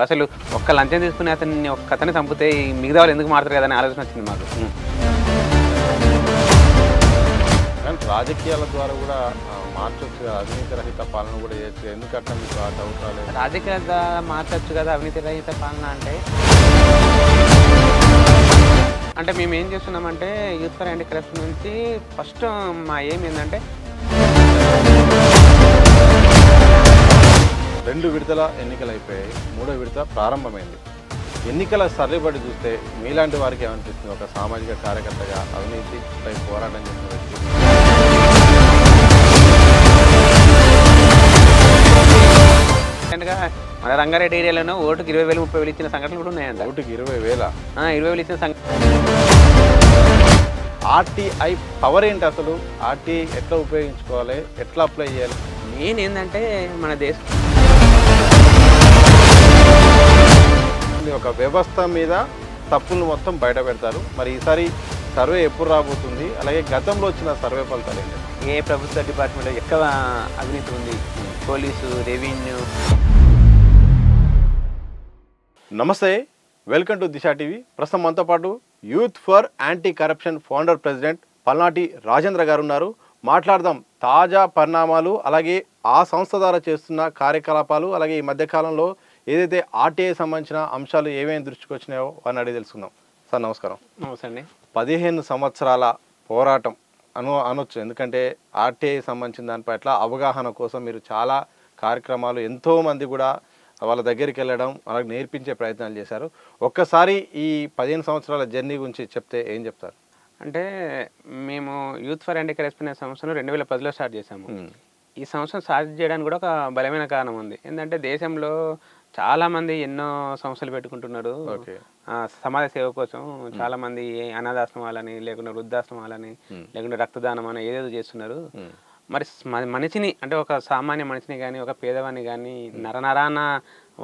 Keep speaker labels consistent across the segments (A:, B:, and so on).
A: అసలు ఒక్క లంచం తీసుకుని అతన్ని ఒక్కతని చంపితే మిగతా వాళ్ళు ఎందుకు మారుతారు కదా అని ఆలోచన వచ్చింది మాకు.
B: కానీ రాజకీయాల ద్వారా కూడా మార్చొచ్చు కదా, అవినీతి రహిత పాలన కూడా చేయొచ్చు. ఎందుకంటే మీకు ఆ డౌట్ రాలేదు?
A: రాజకీయాల ద్వారా మార్చొచ్చు కదా అవినీతి రహిత పాలన అంటే మేము ఏం చేస్తున్నామంటే యూత్ ఫర్ యాంటీ కరప్షన్ నుంచి ఫస్ట్ మా ఏం ఏంటంటే
B: 2 విడతల ఎన్నికలు అయిపోయాయి, 3వ విడత ప్రారంభమైంది. ఎన్నికల సర్వేబడి చూస్తే మీలాంటి వారికి ఏమనిపిస్తుంది? ఒక సామాజిక కార్యకర్తగా అవినీతిపై పోరాటం చేసిన వ్యక్తి.
A: మన రంగారెడ్డి ఏరియాలోనూ ఓటుకు 20,000 30,000 ఇచ్చిన సంఘటనలు కూడా ఉన్నాయండి.
B: ఓటుకి 20,000
A: 20,000 ఇచ్చిన
B: ఆర్టీఐ పవర్ ఏంటి అసలు? ఆర్టీఐ ఎట్లా ఉపయోగించుకోవాలి, ఎట్లా అప్లై చేయాలి?
A: మెయిన్ ఏంటంటే మన దేశం
B: ఒక వ్యవస్థ మీద తప్పులు మొత్తం బయట పెడతారు. మరి ఈసారి సర్వే ఎప్పుడు రాబోతుంది? అలాగే గతంలో వచ్చిన సర్వే ఫలితాలు ఏంటి?
A: ఏ ప్రభుత్వ డిపార్ట్మెంట్లో ఎక్కువ అవినీతి ఉంది? Police, revenue.
B: నమస్తే, వెల్కమ్ టు దిశ టీవీ. ప్రస్తుతం మనతో పాటు youth for anti corruption founder president పల్నాటి రాజేంద్ర గారు ఉన్నారు. మాట్లాడదాం తాజా పరిణామాలు, అలాగే ఆ సంస్థ ద్వారా చేస్తున్న కార్యకలాపాలు, అలాగే ఈ మధ్యకాలంలో ఏదైతే ఆర్టీఐ సంబంధించిన అంశాలు ఏమేమి దృష్టికి వచ్చినాయో అని అడిగి తెలుసుకుందాం. సార్ నమస్కారం.
A: నమస్తే అండి.
B: 15 సంవత్సరాల పోరాటం అనొచ్చు, ఎందుకంటే ఆర్టీఐ సంబంధించిన దాని పట్ల అవగాహన కోసం మీరు చాలా కార్యక్రమాలు, ఎంతోమంది కూడా వాళ్ళ దగ్గరికి వెళ్ళడం, వాళ్ళకి నేర్పించే ప్రయత్నాలు చేశారు. ఒక్కసారి ఈ 15 సంవత్సరాల జర్నీ గురించి చెప్తే ఏం చెప్తారు?
A: అంటే మేము యూత్ ఫర్ యాంటీ కరప్షన్ అనే సంస్థను 2010లో స్టార్ట్ చేశాము. ఈ సంవత్సరం స్టార్ట్ చేయడానికి కూడా ఒక బలమైన కారణం ఉంది. ఏంటంటే దేశంలో చాలా మంది ఎన్నో సంస్థలు పెట్టుకుంటున్నారు సమాజ సేవ కోసం. చాలా మంది అనాథాశ్రమాలని, లేకుంటే వృద్ధాశ్రమాలని, లేకుంటే రక్తదానం అని ఏదేదో చేస్తున్నారు. మరి మనిషిని అంటే ఒక సామాన్య మనిషిని కానీ, ఒక పేదవాడిని కానీ నరనరాన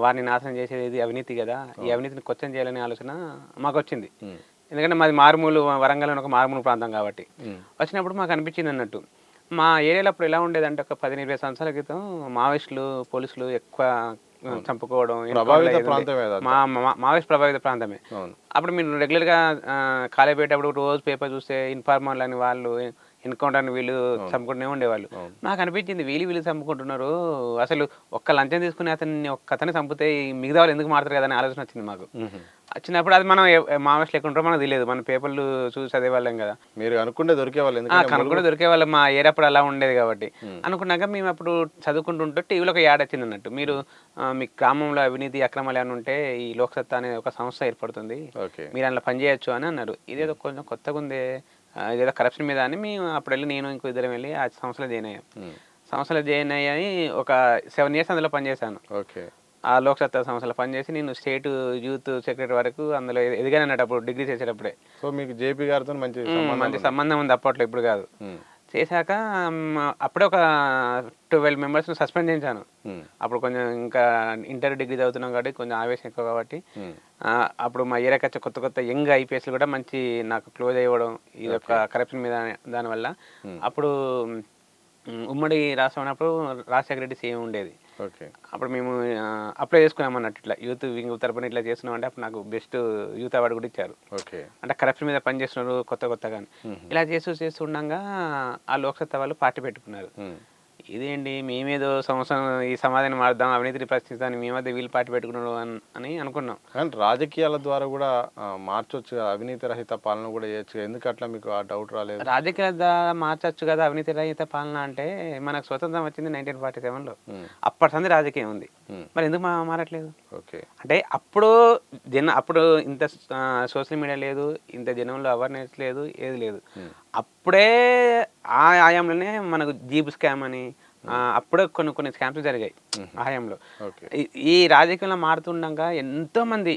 A: వారిని నాశనం చేసేది అవినీతి కదా. ఈ అవినీతిని క్వశ్చన్ చేయాలనే ఆలోచన మాకు వచ్చింది. ఎందుకంటే మాది మారుమూలు, వరంగల్ ఒక మారుమూలు ప్రాంతం కాబట్టి వచ్చినప్పుడు మాకు అనిపించింది అన్నట్టు. మా ఏరియాలో అప్పుడు ఎలా ఉండేదంటే ఒక 10-20 సంవత్సరాల క్రితం మావోయిస్టులు, పోలీసులు ఎక్కువ చంపుకోవడం, మావోయిస్ట్ ప్రభావిత ప్రాంతమే. అప్పుడు మీరు రెగ్యులర్గా కాలేజ్ పెట్టేటప్పుడు రోజు పేపర్ చూస్తే ఇన్ఫార్మర్లు అని వాళ్ళు ఎన్కౌంటర్ని వీళ్ళు చంపుకుంటూనే ఉండేవాళ్ళు. నాకు అనిపించింది వీళ్ళు చంపుకుంటున్నారు, అసలు ఒక్క లంచం తీసుకుని ఒక్కతని చంపితే మిగతా వాళ్ళు ఎందుకు మారుతారు కదా అని ఆలోచన వచ్చింది మాకు. వచ్చినప్పుడు అది మనం మావోయిస్ట్ లేకుంటారో మనకు తెలియదు, మన పేపర్లు చూసి చదివేవాళ్ళం కదా.
B: మీరు అనుకుంటే దొరికేవాళ్ళు,
A: కనుక్కుంటే దొరికేవాళ్ళు. మా ఏరియా అప్పుడు అలా ఉండేది కాబట్టి అనుకున్నాక మేము అప్పుడు చదువుకుంటుంటే టీవీలో ఒక యాడ్ వచ్చింది అన్నట్టు, మీరు మీ గ్రామంలో అవినీతి అక్రమాలు ఏమైనా ఉంటే ఈ లోక్సత్తా అనే ఒక సంస్థ ఏర్పడుతుంది, మీరు అందులో పనిచేయచ్చు అని అన్నారు. ఇదేదో కొంచెం కొత్తగా ఉంది, ఇదేదో కరప్షన్ మీద అని మేము అప్పుడు వెళ్ళి నేను ఇంకో ఇద్దరం వెళ్ళి ఆ సంస్థలో జాయిన్ అయ్యాం. సంస్థలో జాయిన్ అయ్యి ఒక 7 years అందులో పనిచేశాను. ఆ లోక్సత్తా సంస్థలో పనిచేసి నేను స్టేట్ యూత్ సెక్రటరీ వరకు అందులో ఎదిగాను అన్నట్టు, అప్పుడు డిగ్రీ చేసేటప్పుడే.
B: సో మీకు జేపీ గారితో మంచి
A: సంబంధం ఉంది అప్పట్లో, ఇప్పుడు కాదు. చేశాక అప్పుడే ఒక 12 members సస్పెండ్ చేశాను. అప్పుడు కొంచెం ఇంకా ఇంటర్ డిగ్రీ చదువుతున్నాం కాబట్టి కొంచెం ఆవేశం ఎక్కువ కాబట్టి అప్పుడు మా ఏరియాకి వచ్చే కొత్త యంగ్ ఐపీఎస్లు కూడా మంచి నాకు క్లోజ్ అయ్యడం ఈ యొక్క కరప్షన్ మీద. దానివల్ల అప్పుడు ఉమ్మడి రాష్ట్రం ఉన్నప్పుడు రాజశేఖర రెడ్డి సీఎం ఉండేది. అప్పుడు మేము అప్లై చేసుకున్నాం అన్నట్టు, ఇట్లా యూత్ వింగ్ తరపున ఇట్లా చేస్తున్నాం అంటే అప్పుడు నాకు బెస్ట్ యూత్ అవార్డు కూడా ఇచ్చారు. అంటే కరప్షన్ మీద పనిచేస్తున్నారు కొత్తగా. ఇలా చేస్తుండగా ఆ లోక్సత్తా వాళ్ళు పార్టీ పెట్టుకున్నారు. ఇదేంటి మేమేదో సంవత్సరం ఈ సమాధానం మారుద్దాం, అవినీతిని ప్రశ్నిస్తాను, మేమైతే వీళ్ళు పార్టీ పెట్టుకున్నాడు అని అనుకున్నాం.
B: కానీ రాజకీయాల ద్వారా కూడా మార్చొచ్చు కదా, అవినీతి రహిత పాలన కూడా చేయొచ్చు. ఎందుకు అట్లా మీకు ఆ డౌట్ రాలేదు?
A: రాజకీయాల ద్వారా మార్చొచ్చు కదా అవినీతి రహిత పాలన అంటే, మనకు స్వతంత్రం వచ్చింది 1947లో. అప్పటి సంది రాజకీయం ఉంది, మరి ఎందుకు మారట్లేదు? అంటే అప్పుడు ఇంత సోషల్ మీడియా లేదు, ఇంత జనంలో అవేర్నెస్ లేదు, ఏది లేదు. అప్పుడే ఆ ఆయాంలోనే మనకు జీప్ స్కామ్ అని అప్పుడే కొన్ని స్కామ్స్ జరిగాయి ఆయాంలో. ఈ రాజకీయంలో మారుతుండగా ఎంతో మంది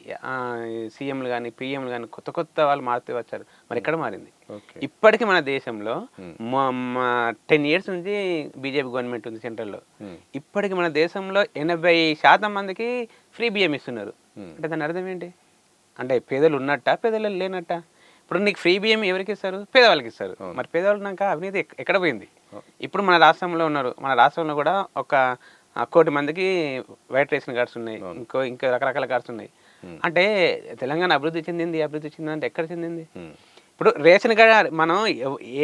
A: సీఎంలు కానీ పిఎంలు కానీ కొత్త వాళ్ళు మారుతూ వచ్చారు. మరి ఎక్కడ మారింది? ఇప్పటికీ మన దేశంలో 10 years నుంచి బీజేపీ గవర్నమెంట్ ఉంది సెంట్రల్లో. ఇప్పటికి మన దేశంలో 80% మందికి ఫ్రీ బియ్యం ఇస్తున్నారు. అంటే దాని అర్థం ఏంటి? అంటే పేదలు ఉన్నట్ట, పేదలు లేనట్ట? ఇప్పుడు నీకు ఫ్రీ బియ్యం ఎవరికి ఇస్తారు? పేదవాళ్ళకి ఇస్తారు. మరి పేదవాళ్ళకి అవినీతి ఎక్కడ పోయింది? ఇప్పుడు మన రాష్ట్రంలో ఉన్నారు, మన రాష్ట్రంలో కూడా ఒక కోటి మందికి వైట్ రేషన్ కార్డ్స్ ఉన్నాయి, ఇంకా రకరకాల కార్డ్స్ ఉన్నాయి. అంటే తెలంగాణ అభివృద్ధి చెందింది అంటే ఎక్కడ చెందింది? ఇప్పుడు రేషన్ కార్డ్ మనం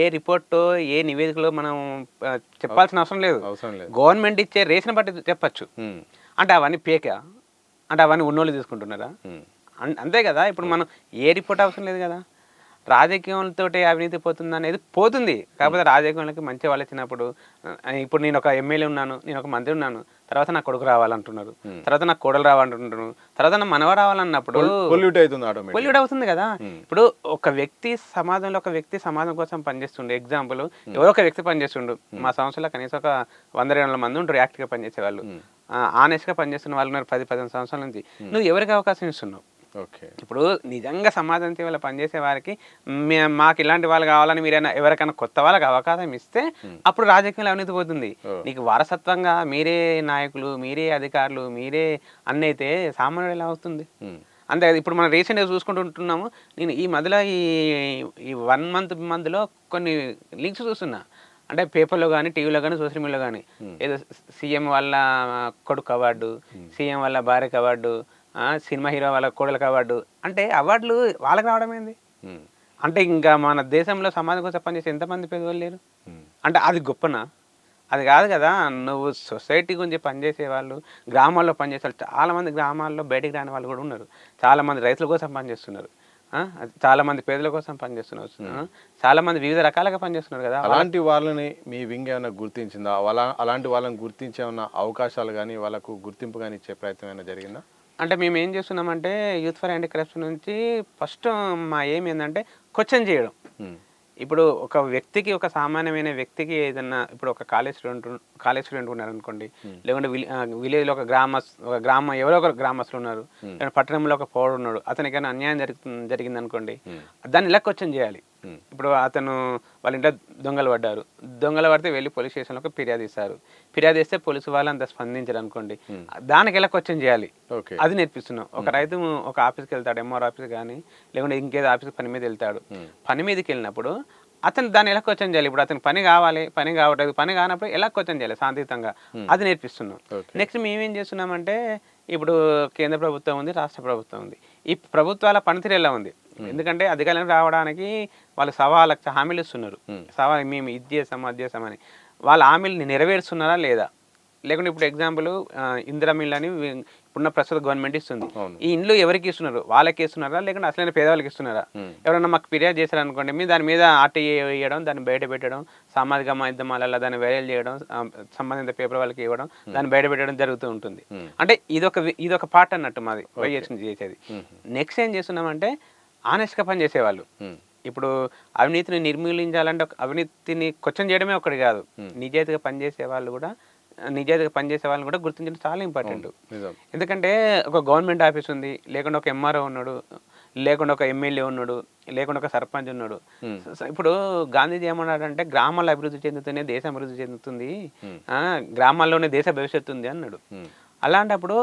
A: ఏ రిపోర్టో ఏ నివేదికలో మనం చెప్పాల్సిన అవసరం లేదు. గవర్నమెంట్ ఇచ్చే రేషన్ బట్టి చెప్పచ్చు. అంటే అవన్నీ పేకా? అంటే అవన్నీ ఉన్నోళ్ళు తీసుకుంటున్నారా? అంతే కదా. ఇప్పుడు మనం ఏ రిపోర్ట్ అవసరం లేదు కదా. రాజకీయాలతో అవినీతి పోతుంది అనేది పోతుంది. కాకపోతే రాజకీయాలకి మంచి వాళ్ళు వచ్చినప్పుడు, ఇప్పుడు నేను ఒక ఎమ్మెల్యే ఉన్నాను, నేను ఒక మంత్రి ఉన్నాను, తర్వాత నా కొడుకు రావాలంటున్నారు, తర్వాత నా కోడలు రావాలంటున్నారు, తర్వాత నా మనవ రావాలన్నప్పుడు పొల్యూట్ అవుతుంది కదా. ఇప్పుడు ఒక వ్యక్తి సమాజం కోసం పనిచేస్తుండే. ఎగ్జాంపుల్, ఎవరో ఒక వ్యక్తి పనిచేస్తుండు. మా సంవత్సరంలో కనీసం ఒక 100-200 మంది ఉంటారు యాక్టివ్గా పనిచేసే వాళ్ళు, ఆనెస్ట్గా పనిచేస్తున్న వాళ్ళు ఉన్నారు 10-15 సంవత్సరాల నుంచి. నువ్వు ఎవరికి అవకాశం ఇస్తున్నావు? ఇప్పుడు నిజంగా సమాజం సేవలో పనిచేసే వారికి మాకు ఇలాంటి వాళ్ళు కావాలని మీరు ఎవరికైనా కొత్త వాళ్ళకి అవకాశం ఇస్తే అప్పుడు రాజకీయంలో అవినీతి పోతుంది. నీకు వారసత్వంగా మీరే నాయకులు, మీరే అధికారులు, మీరే అన్నైతే సామాన్యుడు ఎలా అవుతుంది? అంతే. ఇప్పుడు మనం రీసెంట్గా చూసుకుంటుంటున్నాము. నేను ఈ మధ్యలో ఈ 1 మంత్లో కొన్ని లింక్స్ చూస్తున్నా. అంటే పేపర్లో కానీ, టీవీలో కానీ, సోషల్ మీడియాలో కానీ, ఏదో సీఎం వాళ్ళ కొడుకు అవార్డు, సీఎం వాళ్ళ భార్యకు అవార్డు, సినిమా హీరో వాళ్ళ కోడలకు అవార్డు. అంటే అవార్డులు వాళ్ళకి రావడం ఏంది? అంటే ఇంకా మన దేశంలో సమాజం కోసం పనిచేసే ఎంతమంది పేదవాళ్ళు లేరు? అంటే అది గొప్పనా? అది కాదు కదా. నువ్వు సొసైటీ గురించి పనిచేసే వాళ్ళు, గ్రామాల్లో పనిచేసే వాళ్ళు, చాలామంది గ్రామాల్లో బయటికి రాని వాళ్ళు కూడా ఉన్నారు. చాలామంది రైతుల కోసం పనిచేస్తున్నారు, చాలామంది పేదల కోసం పనిచేస్తున్నారు, చాలామంది వివిధ రకాలుగా పనిచేస్తున్నారు కదా.
B: అలాంటి వాళ్ళని మీ వింగ్ ఏమైనా గుర్తించిందా? అలాంటి వాళ్ళని గుర్తించే ఏమన్నా అవకాశాలు కానీ, వాళ్ళకు గుర్తింపు కానీ ఇచ్చే ప్రయత్నం ఏమైనా జరిగిందా?
A: అంటే మేము ఏం చేస్తున్నామంటే యూత్ ఫర్ యాంటీ కరప్షన్ నుంచి ఫస్ట్ మా ఏం ఏంటంటే క్వశ్చన్ చేయడం. ఇప్పుడు ఒక వ్యక్తికి, ఒక సామాన్యమైన వ్యక్తికి ఏదన్నా, ఇప్పుడు ఒక కాలేజ్ స్టూడెంట్ ఉన్నారు అనుకోండి, లేకుంటే విలేజ్లో ఒక గ్రామం ఎవరో ఒక గ్రామస్తులు ఉన్నారు, పట్టణంలో ఒక పౌరుడు ఉన్నాడు, అతనికైనా అన్యాయం జరిగింది అనుకోండి, దాన్ని ఇలా క్వశ్చన్ చేయాలి. ఇప్పుడు వాళ్ళ ఇంట్లో దొంగలు పడితే వెళ్ళి పోలీస్ స్టేషన్లో ఫిర్యాదు ఇస్తారు. ఫిర్యాదు ఇస్తే పోలీసు వాళ్ళు అంత స్పందించారు అనుకోండి, దానికి ఎలా క్వశ్చన్ చేయాలి అది నేర్పిస్తున్నాం. ఒక రైతు ఒక ఆఫీస్కి వెళ్తాడు, ఎంఆర్ ఆఫీస్ కానీ, లేకుంటే ఇంకేదో ఆఫీస్కి పని మీద వెళ్తాడు. పని మీదకి వెళ్ళినప్పుడు అతను దాన్ని ఎలా క్వశ్చన్ చేయాలి? ఇప్పుడు అతనికి పని కావాలి, పని కావట్లేదు, పని కానప్పుడు ఎలా క్వశ్చన్ చేయాలి శాంతియుతంగా, అది నేర్పిస్తున్నాం. నెక్స్ట్ మేమేం చేస్తున్నామంటే, ఇప్పుడు కేంద్ర ప్రభుత్వం ఉంది, రాష్ట్ర ప్రభుత్వం ఉంది. ఈ ప్రభుత్వాల పనితీరు ఎలా ఉంది? ఎందుకంటే అధికారులకు రావడానికి వాళ్ళు సవాళ్ళకి హామీలు ఇస్తున్నారు. మేము ఇది చేస్తామని వాళ్ళ హామీలు నెరవేరుస్తున్నారా లేదా? లేకుంటే ఇప్పుడు ఎగ్జాంపుల్ ఇందిరా మిల్ అని ఇప్పుడున్న ప్రస్తుత గవర్నమెంట్ ఇస్తుంది. ఈ ఇండ్లు ఎవరికి ఇస్తున్నారు? వాళ్ళకి ఇస్తున్నారా, లేకుంటే అసలైన పేదవాళ్ళకి ఇస్తున్నారా? ఎవరైనా మాకు ఫిర్యాదు చేశారనుకోండి, మీరు దాని మీద ఆర్టీఏ వేయడం, దాన్ని బయట పెట్టడం, సామాజిక మాధ్యమాలలో దాన్ని వైరల్ చేయడం, సంబంధిత పేపర్ వాళ్ళకి ఇవ్వడం, దాన్ని బయట పెట్టడం జరుగుతూ ఉంటుంది. అంటే ఇదొక పార్ట్ అన్నట్టు మాది వైఎస్ని చేసేది. నెక్స్ట్ ఏం చేస్తున్నామంటే ఆనెస్ట్గా పని చేసేవాళ్ళు. ఇప్పుడు అవినీతిని నిర్మూలించాలంటే అవినీతిని క్వశ్చన్ చేయడమే ఒకటి కాదు, నిజాయితీగా పనిచేసే వాళ్ళని కూడా గుర్తించడం చాలా ఇంపార్టెంట్. ఎందుకంటే ఒక గవర్నమెంట్ ఆఫీస్ ఉంది, లేకుండా ఒక ఎంఆర్ఓ ఉన్నాడు, లేకుండా ఒక ఎమ్మెల్యే ఉన్నాడు, లేకుండా ఒక సర్పంచ్ ఉన్నాడు. ఇప్పుడు గాంధీజీ ఏమన్నాడంటే, గ్రామాల్లో అభివృద్ధి చెందుతూనే దేశం అభివృద్ధి చెందుతుంది, గ్రామాల్లోనే దేశ భవిష్యత్తు ఉంది అన్నాడు. అలాంటప్పుడు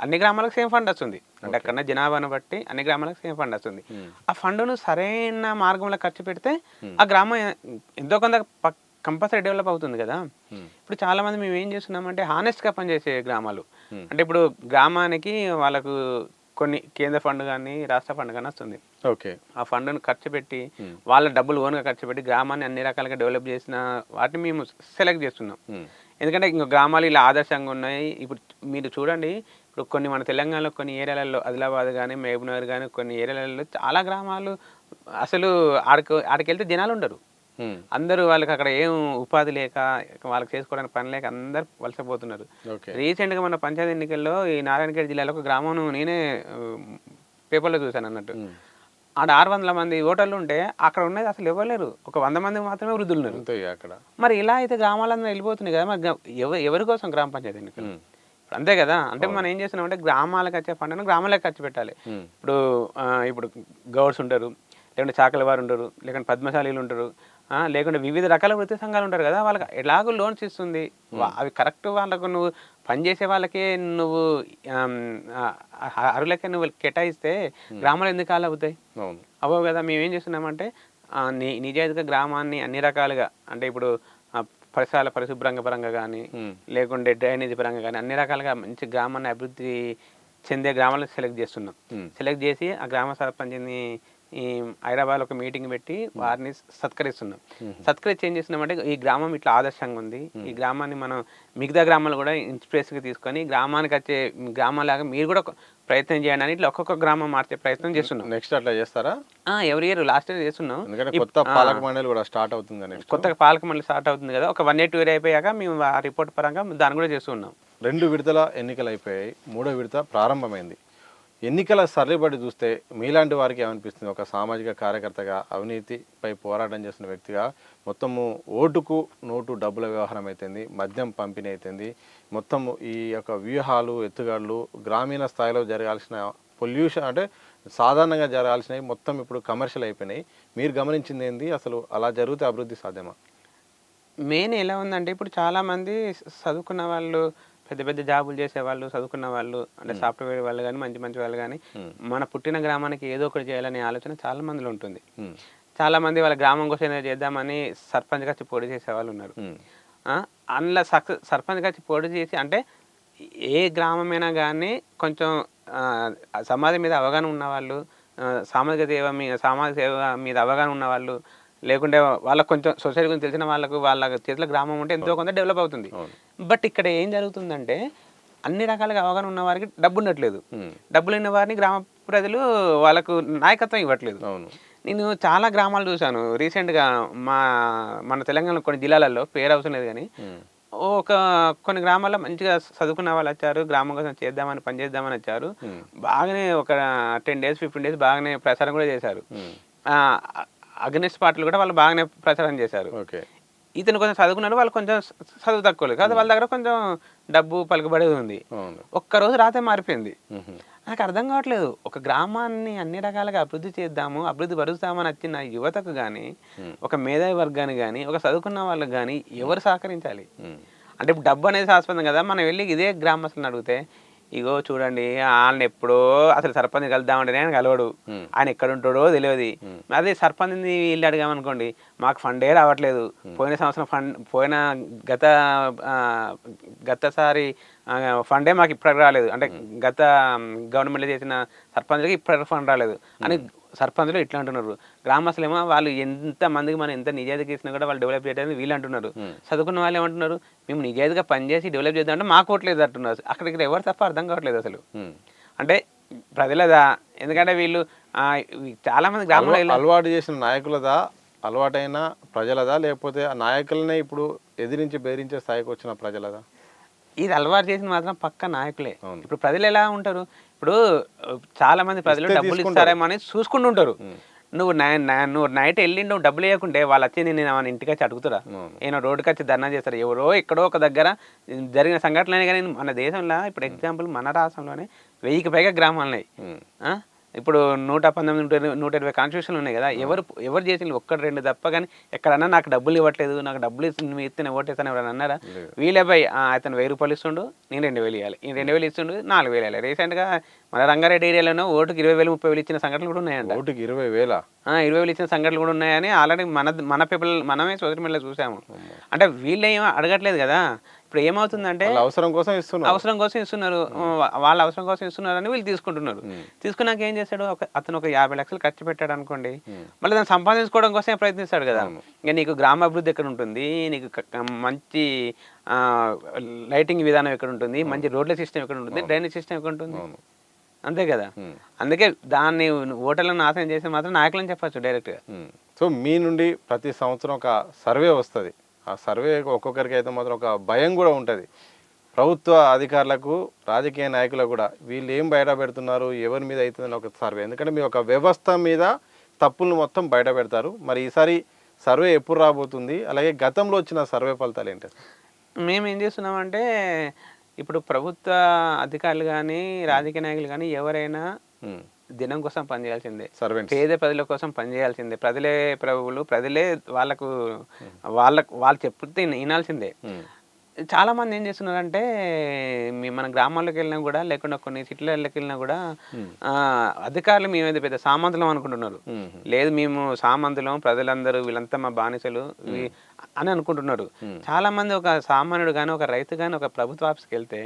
A: అన్ని గ్రామాలకు సేమ్ ఫండ్ వస్తుంది. అంటే అక్కడ జనాభాను బట్టి అన్ని గ్రామాలకు సేమ్ ఫండ్ వస్తుంది. ఆ ఫండ్ను సరైన మార్గంలో ఖర్చు పెడితే ఆ గ్రామం ఎంతో కొంత కంపల్సరీ డెవలప్ అవుతుంది కదా. ఇప్పుడు చాలా మంది మేము ఏం చేస్తున్నామంటే హానెస్ట్గా పనిచేసే గ్రామాలు, అంటే ఇప్పుడు గ్రామానికి వాళ్ళకు కొన్ని కేంద్ర ఫండ్ కానీ, రాష్ట్ర ఫండ్ కానీ వస్తుంది. ఆ ఫండ్ను ఖర్చు పెట్టి, వాళ్ళ డబ్బులు ఓన్గా ఖర్చు పెట్టి గ్రామాన్ని అన్ని రకాలుగా డెవలప్ చేసిన వాటిని మేము సెలెక్ట్ చేస్తున్నాం. ఎందుకంటే ఇంకో గ్రామాలు ఇలా ఆదర్శంగా ఉన్నాయి. ఇప్పుడు మీరు చూడండి, ఇప్పుడు మన తెలంగాణలో కొన్ని ఏరియాలలో, ఆదిలాబాద్ కానీ, మహబూబ్నగర్ కానీ, కొన్ని ఏరియాలలో చాలా గ్రామాలు అసలు ఆడికి వెళ్తే జనాలు ఉండరు. అందరూ వాళ్ళకి అక్కడ ఏం ఉపాధి లేక, వాళ్ళకి చేసుకోవడానికి పని లేక అందరు వలసపోతున్నారు. రీసెంట్గా మన పంచాయతీ ఎన్నికల్లో ఈ నారాయణఖేడ్ జిల్లాలో ఒక గ్రామం నేనే పేపర్లో చూశాను అన్నట్టు. ఆడ 600 మంది ఓటర్లు ఉంటే అక్కడ ఉన్నది అసలు ఇవ్వలేరు, ఒక 100 మంది మాత్రమే వృద్ధులు ఉన్నారు అక్కడ. మరి ఇలా అయితే గ్రామాలందరూ వెళ్ళిపోతున్నాయి కదా. మరి ఎవరి కోసం గ్రామ పంచాయతీ ఎన్నికలు? అంతే కదా. అంటే మనం ఏం చేస్తున్నాం అంటే, గ్రామాలకు వచ్చే ఫండ్ను గ్రామాలకు ఖర్చు పెట్టాలి. ఇప్పుడు గౌడ్స్ ఉంటారు, లేకుంటే చాకలి వారు ఉంటారు, లేకుంటే పద్మశాలీలు ఉంటారు, లేకుంటే వివిధ రకాల వృత్తి సంఘాలు ఉంటారు కదా. వాళ్ళకి ఎలాగో లోన్స్ ఇస్తుంది, అవి కరెక్ట్ వాళ్ళకు నువ్వు పనిచేసే వాళ్ళకే నువ్వు అరులకే నువ్వు కేటాయిస్తే గ్రామాలు ఎందుకు కాలు అవుతాయి? అవ్వవు కదా. మేము ఏం చేస్తున్నామంటే నిజాయితీగా గ్రామాన్ని అన్ని రకాలుగా, అంటే ఇప్పుడు పరిసరాల పరిశుభ్రంగా పరంగా కానీ లేకుంటే డ్రైనేజ్ పరంగా కానీ అన్ని రకాలుగా మంచి గ్రామాన్ని అభివృద్ధి చెందే గ్రామాలను సెలెక్ట్ చేస్తున్నాం. సెలెక్ట్ చేసి ఆ గ్రామ సర్పంచ్ని ఈ హైదరాబాద్ ఒక మీటింగ్ పెట్టి వారిని సత్కరిస్తున్నాం. సత్కరించి ఏం చేస్తున్నామంటే ఈ గ్రామం ఇట్లా ఆదర్శంగా ఉంది, ఈ గ్రామాన్ని మనం మిగతా గ్రామాలు కూడా ఇన్స్పిరేషన్గా తీసుకొని గ్రామానికి వచ్చే గ్రామాలాగా మీరు కూడా ప్రయత్నం చేయండి అని ఇట్లా ఒక్కొక్క గ్రామం మార్చే ప్రయత్నం చేస్తున్నాం.
B: నెక్స్ట్ అట్లా చేస్తారా?
A: ఎవ్రీ ఇయర్ లాస్ట్ ఇయర్ చేస్తున్నాం.
B: కొత్త పాలక మండలి కూడా స్టార్ట్ అవుతుంది,
A: కొత్తగా పాలక మండలి స్టార్ట్ అవుతుంది కదా, ఒక 1 year 2 year అయిపోయాక మేము ఆ రిపోర్ట్ పరంగా దాన్ని కూడా చేస్తున్నాం.
B: 2 విడతల ఎన్నికలు అయిపోయాయి, 3వ విడత ప్రారంభమైంది. ఎన్నికల సర్లేబడి చూస్తే మీలాంటి వారికి ఏమనిపిస్తుంది? ఒక సామాజిక కార్యకర్తగా, అవినీతిపై పోరాటం చేసిన వ్యక్తిగా, మొత్తము ఓటుకు నోటు డబ్బుల వ్యవహారం అయితుంది, మద్యం పంపిణీ అవుతుంది, మొత్తము ఈ యొక్క వ్యూహాలు ఎత్తుగాళ్ళు గ్రామీణ స్థాయిలో జరగాల్సిన పొల్యూషన్ అంటే సాధారణంగా జరగాల్సినవి మొత్తం ఇప్పుడు కమర్షియల్ అయిపోయినాయి. మీరు గమనించింది ఏంది? అసలు అలా జరిగితే అభివృద్ధి సాధ్యమా?
A: మెయిన్ ఎలా ఉందంటే ఇప్పుడు చాలామంది చదువుకున్న వాళ్ళు, పెద్ద పెద్ద జాబులు చేసేవాళ్ళు, చదువుకున్న వాళ్ళు అంటే సాఫ్ట్వేర్ వాళ్ళు కానీ మంచి మంచి వాళ్ళు కానీ మన పుట్టిన గ్రామానికి ఏదో ఒకటి చేయాలనే ఆలోచన చాలా మందిలో ఉంటుంది. చాలా మంది వాళ్ళ గ్రామం కోసం ఏదైనా చేద్దామని సర్పంచ్గా వచ్చి పోటీ చేసే వాళ్ళు ఉన్నారు. అందులో సర్పంచ్గా వచ్చి పోటీ చేసి అంటే ఏ గ్రామమైనా కానీ కొంచెం సమాజం మీద అవగాహన ఉన్నవాళ్ళు, సామాజిక సేవ మీద అవగాహన ఉన్నవాళ్ళు, లేకుంటే వాళ్ళకు కొంచెం సొసైటీ గురించి తెలిసిన వాళ్ళకు వాళ్ళ చేతిలో గ్రామం ఉంటే ఎంతో కొంత డెవలప్ అవుతుంది. బట్ ఇక్కడ ఏం జరుగుతుందంటే అన్ని రకాలుగా అవగాహన ఉన్న వారికి డబ్బు ఉండట్లేదు, డబ్బులు ఉన్న వారిని గ్రామ ప్రజలు వాళ్ళకు నాయకత్వం ఇవ్వట్లేదు. నేను చాలా గ్రామాలు చూశాను రీసెంట్గా, మన తెలంగాణ కొన్ని జిల్లాలలో పేరు అవసరం లేదు కానీ కొన్ని గ్రామాల్లో మంచిగా చదువుకున్న వాళ్ళు వచ్చారు, గ్రామం కోసం చేద్దామని పనిచేద్దామని వచ్చారు, బాగానే ఒక 10 days 15 days బాగానే ప్రచారం కూడా చేశారు. అగ్నిస్ట్ పార్టీలు కూడా వాళ్ళు బాగానే ప్రచారం చేశారు. ఇతను కొంచెం చదువుకున్నారు, వాళ్ళు కొంచెం చదువు తక్కువ లేదు కాదు, వాళ్ళ దగ్గర కొంచెం డబ్బు పలుకుబడేది ఉంది. ఒక్కరోజు రాతే మారిపోయింది. నాకు అర్థం కావట్లేదు, ఒక గ్రామాన్ని అన్ని రకాలుగా అభివృద్ధి చేద్దాము, అభివృద్ధి పరుస్తామని వచ్చిన యువతకు కానీ, ఒక మేధావి వర్గానికి కానీ, ఒక చదువుకున్న వాళ్ళకి కానీ ఎవరు సహకరించాలి? అంటే ఇప్పుడు డబ్బు అనేది శాశ్వతం కదా. మనం వెళ్ళి ఇదే గ్రామస్తులను అడిగితే ఇగో చూడండి వాళ్ళని ఎప్పుడో అసలు సర్పంచ్ కలుద్దామంటే ఆయన కలవడు, ఆయన ఎక్కడ ఉంటాడో తెలియదు. అదే సర్పంచ్ వీళ్ళు అడిగామనుకోండి, మాకు ఫండే రావట్లేదు, పోయిన సంవత్సరం పోయిన గతసారి ఫండే మాకు ఇప్పటికి రాలేదు, అంటే గత గవర్నమెంట్లో చేసిన సర్పంచ్కి ఇప్పటికి ఫండ్ రాలేదు అని సర్పంచ్లు ఇట్లా అంటున్నారు. గ్రామస్తులేమో వాళ్ళు ఎంత మందికి మనం ఎంత నిజాయితీగా ఇచ్చినా కూడా వాళ్ళు డెవలప్ చేయడానికి వీళ్ళు అంటున్నారు. చదువుకున్న వాళ్ళు ఏమంటున్నారు, మేము నిజాయితీగా పనిచేసి డెవలప్ చేద్దామంటే మాకు ఓట్లేదు అంటున్నారు. అక్కడికి ఎవరు తప్ప అర్థం కావట్లేదు అసలు. అంటే ప్రజలదా, ఎందుకంటే వీళ్ళు చాలా మంది గ్రామంలో
B: అలవాటు చేసిన నాయకులదా, అలవాటైన ప్రజలదా, లేకపోతే ఆ నాయకులనే ఇప్పుడు ఎదిరించి బెదిరించే స్థాయికి వచ్చిన ప్రజలదా?
A: ఇది అలవాటు చేసిన మాత్రం పక్క నాయకులే. ఇప్పుడు ప్రజలు ఎలా ఉంటారు, ఇప్పుడు చాలా మంది ప్రజలు డబ్బులు ఇస్తారేమో అని చూసుకుంటుంటారు. నువ్వు నైట్ వెళ్ళి నువ్వు డబ్బులు వేయకుంటే వాళ్ళు వచ్చి నేను ఇంటికి వచ్చి అడుగుతారా? ఏమో రోడ్డుకి వచ్చి ధర్నా చేస్తారు. ఎవరో ఎక్కడో ఒక దగ్గర జరిగిన సంఘటనలే కానీ మన దేశంలో ఇప్పుడు ఎగ్జాంపుల్ మన రాష్ట్రంలోనే 1000కి పైగా గ్రామాలు ఉన్నాయి. ఇప్పుడు 119 120 కాన్స్టిట్యూషన్లు ఉన్నాయి కదా. ఎవరు చేసిన 1-2 తప్ప కానీ ఎక్కడన్నా నాకు డబ్బులు ఇవ్వట్లేదు, నాకు డబ్బులు ఇస్తుంది ఇస్తేనే ఓటేస్తాను ఎవరైనా అన్నారా? వీలే భయ్ అతను 1000 రూపాయలు ఇస్తుండు, నేను 2000 ఇవ్వాలి, ఈయన 2000 ఇస్తుండు, 4000 ఇవ్వాలి. రీసెంట్గా మన రంగారెడ్డి ఏరియాలోనో ఓటుకి 20,000 30,000 ఇచ్చిన సంఘటనలు కూడా ఉన్నాయంట.
B: ఓటుకి 20,000
A: 20,000 ఇచ్చిన సంఘటనలు కూడా ఉన్నాయని ఆల్రెడీ మన పీపుల్ మనమే సోషల్ మీడియాలో చూసాము. అంటే వీళ్ళు ఏమో అడగట్లేదు కదా. ఇప్పుడు ఏమవుతుందంటే
B: అవసరం కోసం ఇస్తున్నారు,
A: వాళ్ళ అవసరం కోసం ఇస్తున్నారు అని వీళ్ళు తీసుకుంటున్నారు. తీసుకున్నాక ఏం చేస్తాడు, అతను ఒక 50 లక్షలు ఖర్చు పెట్టాడు అనుకోండి, మళ్ళీ దాన్ని సంపాదించుకోవడం కోసమే ప్రయత్నిస్తాడు కదా. ఇంకా నీకు గ్రామాభివృద్ధి ఎక్కడ ఉంటుంది, నీకు మంచి లైటింగ్ విధానం ఎక్కడ ఉంటుంది, మంచి రోడ్ల సిస్టమ్ ఎక్కడ ఉంటుంది, డ్రైనేజ్ సిస్టమ్ ఎక్కడ ఉంటుంది, అంతే కదా. అందుకే దాన్ని ఓటర్లను నాశనం చేసి మాత్రం నాయకులని చెప్పచ్చు డైరెక్ట్గా.
B: సో మీ నుండి ప్రతి సంవత్సరం ఒక సర్వే వస్తుంది. ఆ సర్వే ఒక్కొక్కరికి అయితే మాత్రం ఒక భయం కూడా ఉంటుంది. ప్రభుత్వ అధికారులకు, రాజకీయ నాయకులకు కూడా వీళ్ళు ఏం బయట పెడుతున్నారు, ఎవరి మీద అవుతుందని ఒక సర్వే. ఎందుకంటే మీ ఒక వ్యవస్థ మీద తప్పులను మొత్తం బయట పెడతారు. మరి ఈసారి సర్వే ఎప్పుడు రాబోతుంది, అలాగే గతంలో వచ్చిన సర్వే ఫలితాలు ఏంటి?
A: మేము ఏం చేస్తున్నామంటే ఇప్పుడు ప్రభుత్వ అధికారులు కానీ రాజకీయ నాయకులు కానీ ఎవరైనా దినం కోసం పనిచేయాల్సిందే, పేద ప్రజల కోసం పనిచేయాల్సిందే. ప్రజలే ప్రభువులు, ప్రజలే వాళ్ళు చెప్తే వినాల్సిందే. చాలా మంది ఏం చేస్తున్నారంటే మన గ్రామాల్లోకి వెళ్ళినా కూడా లేకుండా కొన్ని సిటీలకి వెళ్ళినా కూడా అధికారులు మేమేదో పెద్ద సామంతులం అనుకుంటున్నారు. లేదు మేము సామంతులం, ప్రజలందరూ వీళ్ళంతా మా బానిసలు అని అనుకుంటున్నారు. చాలా మంది ఒక సామాన్యుడు కానీ ఒక రైతు కానీ ఒక ప్రభుత్వ ఆఫీస్కి వెళ్తే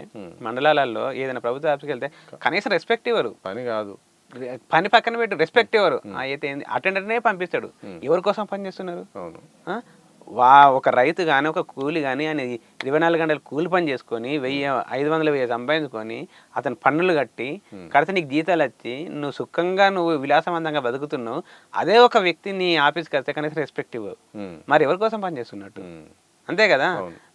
A: మండలాలలో ఏదైనా ప్రభుత్వ ఆఫీస్కి వెళ్తే కనీసం రెస్పెక్ట్ ఇవ్వరు.
B: పని కాదు,
A: పని పక్కన పెట్టి రెస్పెక్ట్ ఇవ్వరు. అయితే అటెండర్నే పంపిస్తాడు. ఎవరి కోసం పని చేస్తున్నారు? ఒక రైతు కానీ ఒక కూలి కానీ అని 24 గంటలు కూలి పని చేసుకొని 500 సంపాదించుకొని అతను పన్నులు కడితే నీకు జీతాలు వచ్చి నువ్వు సుఖంగా నువ్వు విలాసవంతంగా బతుకుతున్నావు. అదే ఒక వ్యక్తి నీ ఆఫీస్కి వస్తే కనీసం రెస్పెక్ట్ ఇవ్వవు. మరి ఎవరి కోసం పని చేస్తున్నట్టు? అంతే కదా,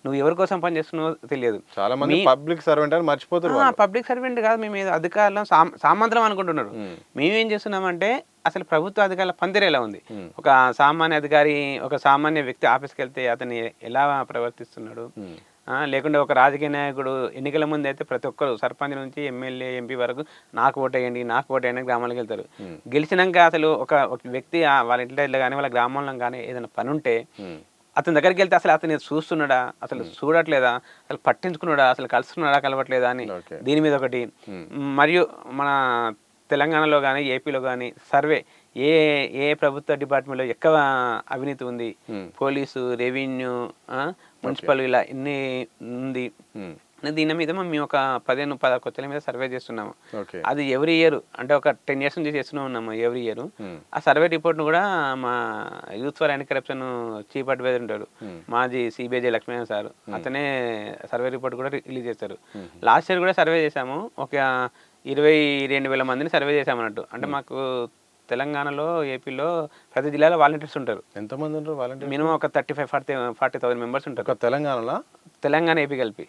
A: నువ్వు ఎవరి కోసం పని చేస్తున్నావో తెలియదు.
B: చాలా మంది పబ్లిక్ సర్వెంట్ అని మర్చిపోతారు.
A: పబ్లిక్ సర్వెంట్ కాదు, మేము ఏదో అధికారులు సామంత్రం అనుకుంటున్నారు. మేమేం చేస్తున్నామంటే అసలు ప్రభుత్వ అధికారుల పనితీరు ఎలా ఉంది? ఒక సామాన్య అధికారి ఒక సామాన్య వ్యక్తి ఆఫీస్కి వెళ్తే అతను ఎలా ప్రవర్తిస్తున్నాడు? లేకుంటే ఒక రాజకీయ నాయకుడు ఎన్నికల ముందు అయితే ప్రతి ఒక్కరు సర్పంచ్ నుంచి ఎమ్మెల్యే ఎంపీ వరకు నాకు ఓటేయండి గ్రామాలకు వెళ్తారు. గెలిచినాక అసలు ఒక వ్యక్తి వాళ్ళ ఇంట్లో కానీ వాళ్ళ గ్రామంలో కానీ ఏదైనా పని ఉంటే అతని దగ్గరికి వెళ్తే అసలు అతను చూస్తున్నాడా, అసలు చూడట్లేదా, అసలు పట్టించుకున్నాడా, అసలు కలుస్తున్నాడా కలవట్లేదా అని దీని మీద ఒకటి. మరియు మన తెలంగాణలో కానీ ఏపీలో కానీ సర్వే ఏ ఏ ప్రభుత్వ డిపార్ట్మెంట్లో ఎక్కువ అవినీతి ఉంది, పోలీసు, రెవెన్యూ, మున్సిపల్ ఇలా ఇన్ని ఉంది. దీని మీద మేము ఒక 15-16 కొత్తల మీద సర్వే చేస్తున్నాము. అది ఎవ్రీ ఇయర్ అంటే ఒక 10 years నుంచి చేస్తూనే ఉన్నాము ఎవ్రీ ఇయర్. ఆ సర్వే రిపోర్ట్ను కూడా మా youth for anti corruption chief advisor ఉంటాడు మాజీ సిబిఐ లక్ష్మీనారాయణ సార్, అతనే సర్వే రిపోర్ట్ కూడా రిలీజ్ చేస్తారు. లాస్ట్ ఇయర్ కూడా సర్వే చేశాము. ఒక 22,000 మందిని సర్వే చేశామన్నట్టు. అంటే మాకు తెలంగాణలో ఏపీలో ప్రతి జిల్లాలో వాలంటీర్స్ ఉంటారు.
B: ఎంతమంది ఉంటారు వాలంటీర్?
A: మినిమం ఒక 35-40,000 మెంబర్స్ ఉంటారు. తెలంగాణ ఏపీ కలిపి.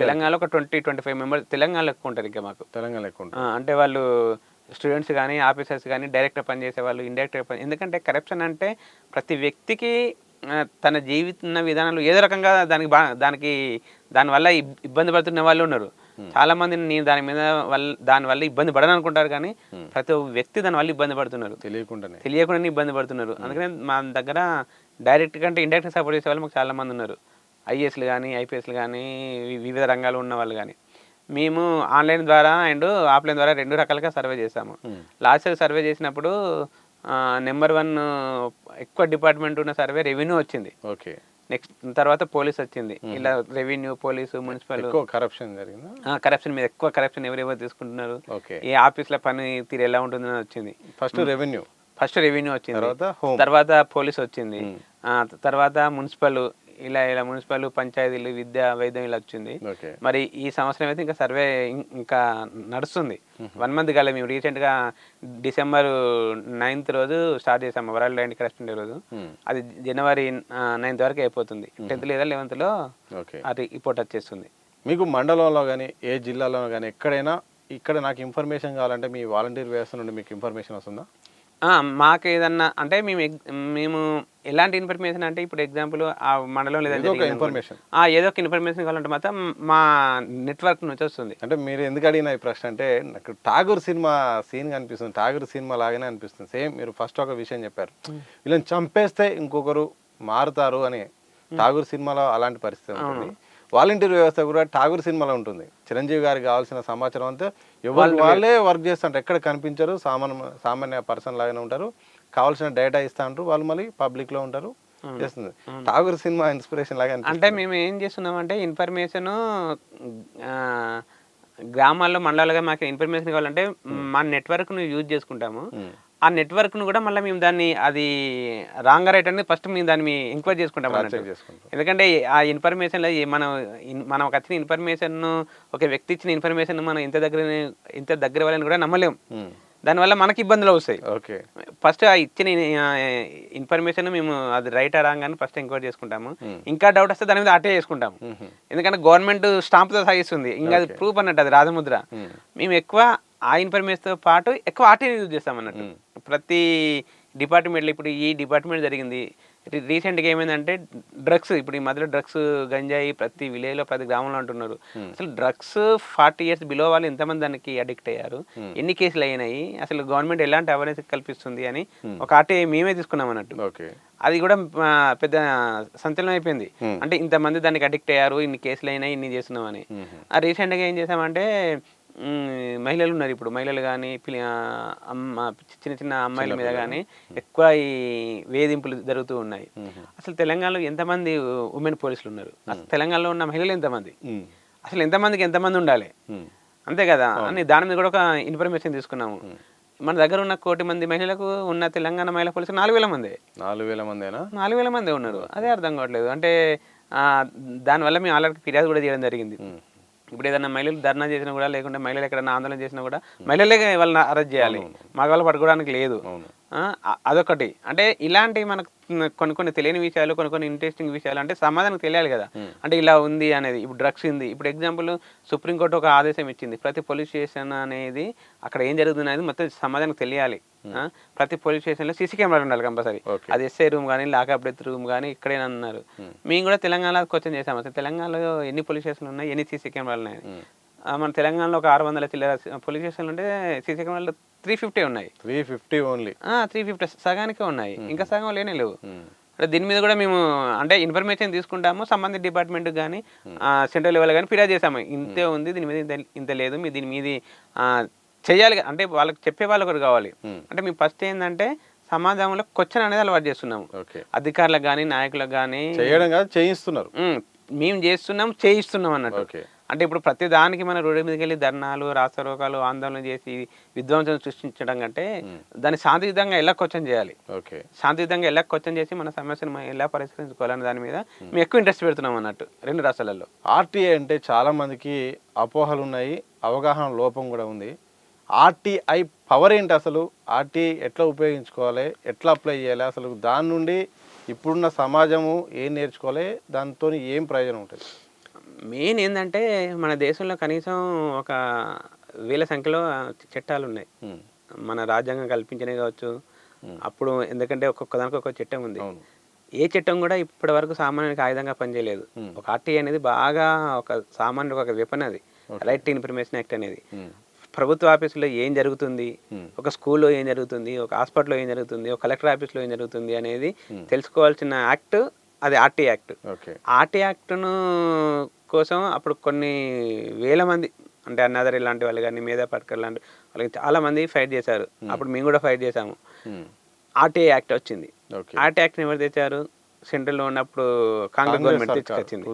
A: తెలంగాణలో ఒక 20-25 మెంబర్స్ తెలంగాణలో ఎక్కువ ఉంటారు. ఇంకా మాకు తెలంగాణలో ఎక్కువ ఉంటారు. అంటే వాళ్ళు స్టూడెంట్స్ కానీ ఆఫీసర్స్ కానీ డైరెక్ట్గా పనిచేసే వాళ్ళు, ఇండైరెక్ట్గా పని. ఎందుకంటే కరప్షన్ అంటే ప్రతి వ్యక్తికి తన జీవిత విధానాలు ఏదో రకంగా దానివల్ల ఇబ్బంది పడుతున్న వాళ్ళు ఉన్నారు. చాలా మంది నేను దానివల్ల ఇబ్బంది పడను అనుకుంటారు, కానీ ప్రతి వ్యక్తి దానివల్ల ఇబ్బంది పడుతున్నారు, తెలియకుండానే ఇబ్బంది పడుతున్నారు. అందుకని మా దగ్గర డైరెక్ట్ కంటే ఇండైరెక్ట్ సపోర్ట్ చేసే వాళ్ళు మాకు చాలా మంది ఉన్నారు. ఐఏఎస్లు కానీ ఐపీఎస్లు కానీ వివిధ రంగాల్లో ఉన్న వాళ్ళు కానీ. మేము ఆన్లైన్ ద్వారా అండ్ ఆఫ్లైన్ ద్వారా 2 రకాలుగా సర్వే చేసాము. లాస్ట్ ఇయర్ సర్వే చేసినప్పుడు నెంబర్ 1 ఎక్కువ డిపార్ట్మెంట్ ఉన్న సర్వే రెవెన్యూ వచ్చింది. నెక్స్ట్ తర్వాత పోలీస్ వచ్చింది. ఇలా రెవెన్యూ, పోలీసు, మున్సిపల్ కరప్షన్ మీద ఎక్కువ కరప్షన్ ఎవరెవరు తీసుకుంటున్నారు, ఏ ఆఫీస్లో పని తీరు ఎలా ఉంటుందని వచ్చింది. ఫస్ట్ రెవెన్యూ వచ్చింది, తర్వాత పోలీస్ వచ్చింది, తర్వాత మున్సిపల్, ఇలా మున్సిపల్, పంచాయతీలు, విద్య, వైద్యం ఇలా వచ్చింది. మరి ఈ సంవత్సరం అయితే ఇంకా సర్వే ఇంకా నడుస్తుంది. 1 month కాలే. మేము రీసెంట్గా December 9th రోజు స్టార్ట్ చేసాము వరల్డ్ యాంటీ కరప్షన్ డే రోజు. అది January 9th వరకు అయిపోతుంది. 10th లేదా 11th అది రిపోర్ట్ వచ్చేస్తుంది.
B: మీకు మండలంలో కానీ ఏ జిల్లాలో కానీ ఎక్కడైనా ఇక్కడ నాకు ఇన్ఫర్మేషన్ కావాలంటే మీ వాలంటీర్ వ్యవస్థ నుండి మీకు ఇన్ఫర్మేషన్ వస్తుందా?
A: మాకు ఏదన్నా అంటే మేము ఎలాంటి ఇన్ఫర్మేషన్ అంటే ఇప్పుడు ఎగ్జాంపుల్ ఆ మండలం లేదా ఏదో ఒక ఇన్ఫర్మేషన్ కావాలంటే మాత్రం మా నెట్వర్క్ నుంచి వస్తుంది.
B: అంటే మీరు ఎందుకు అడిగిన ఈ ప్రశ్న అంటే నాకు ఠాగూర్ సినిమా సీన్ కనిపిస్తుంది. ఠాగూర్ సినిమా లాగానే అనిపిస్తుంది. సేమ్ మీరు ఫస్ట్ ఒక విషయం చెప్పారు, వీళ్ళని చంపేస్తే ఇంకొకరు మారుతారు అని. ఠాగూర్ సినిమాలో అలాంటి పరిస్థితి ఉంటుంది. వాలంటీర్ వ్యవస్థ కూడా ఠాగూర్ సినిమాలో ఉంటుంది. చిరంజీవి గారికి కావాల్సిన సమాచారం అంతా వాళ్ళే వర్క్ చేస్తుంటారు, ఎక్కడ కనిపించరు, సామాన్య పర్సన్ లాగానే ఉంటారు. కావాల్సిన డేటా ఇస్తా ఉంటారు, వాళ్ళు మళ్ళీ పబ్లిక్ లో ఉంటారు. చేస్తుంది ఠాగూర్ సినిమా ఇన్స్పిరేషన్ లాగా.
A: అంటే మేము ఏం చేస్తున్నామంటే ఇన్ఫర్మేషన్ గ్రామాల్లో మండలాలుగా మాకు ఇన్ఫర్మేషన్ కావాలంటే మా నెట్వర్క్ను యూజ్ చేసుకుంటాము. ఆ నెట్వర్క్ను కూడా మళ్ళీ మేము దాన్ని అది రాంగ్ రైట్ అనేది ఫస్ట్ మేము దాన్ని ఎంక్వైరీ చేసుకుంటాం. ఎందుకంటే ఆ ఇన్ఫర్మేషన్లో మనం వచ్చిన ఇన్ఫర్మేషన్, ఒక వ్యక్తి ఇచ్చిన ఇన్ఫర్మేషన్ మనం ఇంత దగ్గర వాళ్ళని కూడా నమ్మలేము. దానివల్ల మనకి ఇబ్బందులు వస్తాయి. ఫస్ట్ ఆ ఇచ్చిన ఇన్ఫర్మేషన్ మేము అది రైట్ రాంగ్ అని ఫస్ట్ ఎంక్వైరీ చేసుకుంటాము. ఇంకా డౌట్ వస్తే దాని మీద అటే చేసుకుంటాము. ఎందుకంటే గవర్నమెంట్ స్టాంప్తో సాగిస్తుంది, ఇంకా అది ప్రూఫ్ అన్నట్టు, అది రాజముద్ర. మేము ఎక్కువ ఆ ఇన్ఫర్మేషన్తో పాటు ఎక్కువ ఆర్టీ యూజ్ చేస్తాం అన్నట్టు. ప్రతి డిపార్ట్మెంట్లో ఇప్పుడు ఈ డిపార్ట్మెంట్ జరిగింది. రీసెంట్గా ఏమైందంటే డ్రగ్స్, ఇప్పుడు ఈ మధ్యలో డ్రగ్స్, గంజాయి ప్రతి విలేజ్లో ప్రతి గ్రామంలో అంటున్నారు. అసలు డ్రగ్స్ 40 years బిలో వాళ్ళు ఎంతమంది దానికి అడిక్ట్ అయ్యారు, ఎన్ని కేసులు అయినాయి, అసలు గవర్నమెంట్ ఎలాంటి అవేర్నెస్ కల్పిస్తుంది అని ఒక ఆర్టీ మేమే తీసుకున్నాం అన్నట్టు. అది కూడా పెద్ద సంచలనం అయిపోయింది. అంటే ఇంతమంది దానికి అడిక్ట్ అయ్యారు, ఇన్ని కేసులు అయినాయి, ఇన్ని చేస్తున్నాం అని. రీసెంట్గా ఏం చేసామంటే మహిళలు ఉన్నారు ఇప్పుడు, మహిళలు కానీ చిన్న చిన్న అమ్మాయిల మీద కానీ ఎక్కువ ఈ వేధింపులు జరుగుతూ ఉన్నాయి. అసలు తెలంగాణలో ఎంతమంది ఉమెన్ పోలీసులు ఉన్నారు? అసలు తెలంగాణలో ఉన్న మహిళలు ఎంతమంది? అసలు ఎంతమందికి ఎంతమంది ఉండాలి? అంతే కదా అని దాని మీద కూడా ఒక ఇన్ఫర్మేషన్ తీసుకున్నాము. మన దగ్గర ఉన్న 1 కోటి మంది మహిళలకు ఉన్న తెలంగాణ మహిళా పోలీసులు 4,000 మంది.
B: 4,000 మందేనా?
A: 4,000 మంది ఉన్నారు. అదే అర్థం కావట్లేదు. అంటే దానివల్ల మేము ఆల్రెడీ ఫిర్యాదు కూడా చేయడం జరిగింది. ఇప్పుడు ఏదైనా మహిళలు ధర్నా చేసినా కూడా, లేకుంటే మహిళలు ఎక్కడైనా ఆందోళన చేసినా కూడా మహిళలే వాళ్ళని అరెస్ట్ చేయాలి, మగవాళ్ళు పట్టుకోవడానికి లేదు. అదొకటి. అంటే ఇలాంటి మనకు కొన్ని తెలియని విషయాలు, కొన్ని ఇంట్రెస్టింగ్ విషయాలు అంటే సమాధానం తెలియాలి కదా. అంటే ఇలా ఉంది అనేది. ఇప్పుడు డ్రగ్స్ ఉంది. ఇప్పుడు ఎగ్జాంపుల్ సుప్రీంకోర్టు ఒక ఆదేశం ఇచ్చింది, ప్రతి పోలీస్ స్టేషన్ అనేది అక్కడ ఏం జరుగుతుంది అనేది మొత్తం సమాధానం తెలియాలి. ప్రతి పోలీస్ స్టేషన్లో సీసీ కెమెరాలు ఉండాలి కంపల్సరీ. అది ఎస్ఐ రూమ్ కానీ, లాకప్ డెత్ రూమ్ కానీ ఇక్కడేనా అన్నారు. మేము కూడా తెలంగాణలో క్వశ్చన్ చేసాము, అసలు తెలంగాణలో ఎన్ని పోలీస్ స్టేషన్లు ఉన్నాయి, ఎన్ని సీసీ కెమెరాలు ఉన్నాయి. మన తెలంగాణలో ఒక 600 చిల్లర పోలీస్ స్టేషన్లు ఉంటే సీసీ కెమెరాలు 350 ఉన్నాయి.
B: 350 ఓన్లీ? 350
A: సగానికే ఉన్నాయి, ఇంకా సగం లేనే లేవు. అంటే దీని మీద కూడా మేము అంటే ఇన్ఫర్మేషన్ తీసుకుంటాము, సంబంధిత డిపార్ట్మెంట్ కానీ సెంట్రల్ లెవెల్ కానీ ఫిర్యాదు చేసాము. ఇంతే ఉంది, దీని మీద ఇంత లేదు, మీ దీని మీద చెయ్యాలి. అంటే వాళ్ళకి చెప్పే వాళ్ళు ఒకరు కావాలి. అంటే మేము ఫస్ట్ ఏంటంటే సమాజంలో క్వశ్చన్ అనేది అలవాటు చేస్తున్నాము. అధికారులకు కానీ, నాయకులకు కానీ
B: చేయడం కాదు, చేయిస్తున్నారు.
A: మేము చేయిస్తున్నాం అన్నట్టు. అంటే ఇప్పుడు ప్రతి దానికి మన రోడ్డు మీదకి వెళ్ళి ధర్నాలు, రాస్తారోకాలు, ఆందోళన చేసి విధ్వంసం సృష్టించడం కంటే దాన్ని శాంతియుతంగా ఎలా క్వశ్చన్ చేయాలి, శాంతియుతంగా ఎలా క్వశ్చన్ చేసి మన సమస్యను ఎలా పరిష్కరించుకోవాలనే దాని మీద మేము ఎక్కువ ఇంట్రెస్ట్ పెడుతున్నాం అన్నట్టు 2 రాష్ట్రాలలో.
B: ఆర్టీఐ అంటే చాలా మందికి అపోహలు ఉన్నాయి, అవగాహన లోపం కూడా ఉంది. ఆర్టీఐ పవర్ ఏంటి అసలు? ఆర్టీఐ ఎట్లా ఉపయోగించుకోవాలి, ఎట్లా అప్లై చేయాలి, అసలు దాని నుండి ఇప్పుడున్న సమాజము ఏం నేర్చుకోవాలి, దాంతో ఏం ప్రయోజనం ఉంటుంది?
A: మెయిన్ ఏంటంటే మన దేశంలో కనీసం ఒక 1000 సంఖ్యలో చట్టాలు ఉన్నాయి. మన రాజ్యాంగం కల్పించినవి కావచ్చు. అప్పుడు ఎందుకంటే ఒక్కొక్క దానికి ఒక్కొక్క చట్టం ఉంది. ఏ చట్టం కూడా ఇప్పటి వరకు సామాన్యునికి ఆయుధంగా పనిచేయలేదు. ఒక ఆర్టీఐ అనేది బాగా ఒక సామాన్యుడికి ఒక వెపన్, అది రైట్ టు ఇన్ఫర్మేషన్ యాక్ట్ అనేది. ప్రభుత్వ ఆఫీసులో ఏం జరుగుతుంది, ఒక స్కూల్లో ఏం జరుగుతుంది, ఒక హాస్పిటల్లో ఏం జరుగుతుంది, ఒక కలెక్టర్ ఆఫీస్లో ఏం జరుగుతుంది అనేది తెలుసుకోవాల్సిన యాక్ట్ అది ఆర్టీ యాక్ట్. ఆర్టీ యాక్ట్ను కోసం అప్పుడు కొన్ని వేల మంది, అంటే అన్నాదర్ ఇలాంటి వాళ్ళు కానీ, మేధా పట్కర్ లాంటి వాళ్ళకి చాలా మంది ఫైట్ చేశారు. అప్పుడు మేము కూడా ఫైట్ చేసాము. ఆర్టీఐ యాక్ట్ వచ్చింది. ఆర్టీ యాక్ట్ని ఎవరు తెచ్చారు? సెంట్రల్లో ఉన్నప్పుడు కాంగ్రెస్ గవర్నమెంట్ తీసుకొచ్చింది.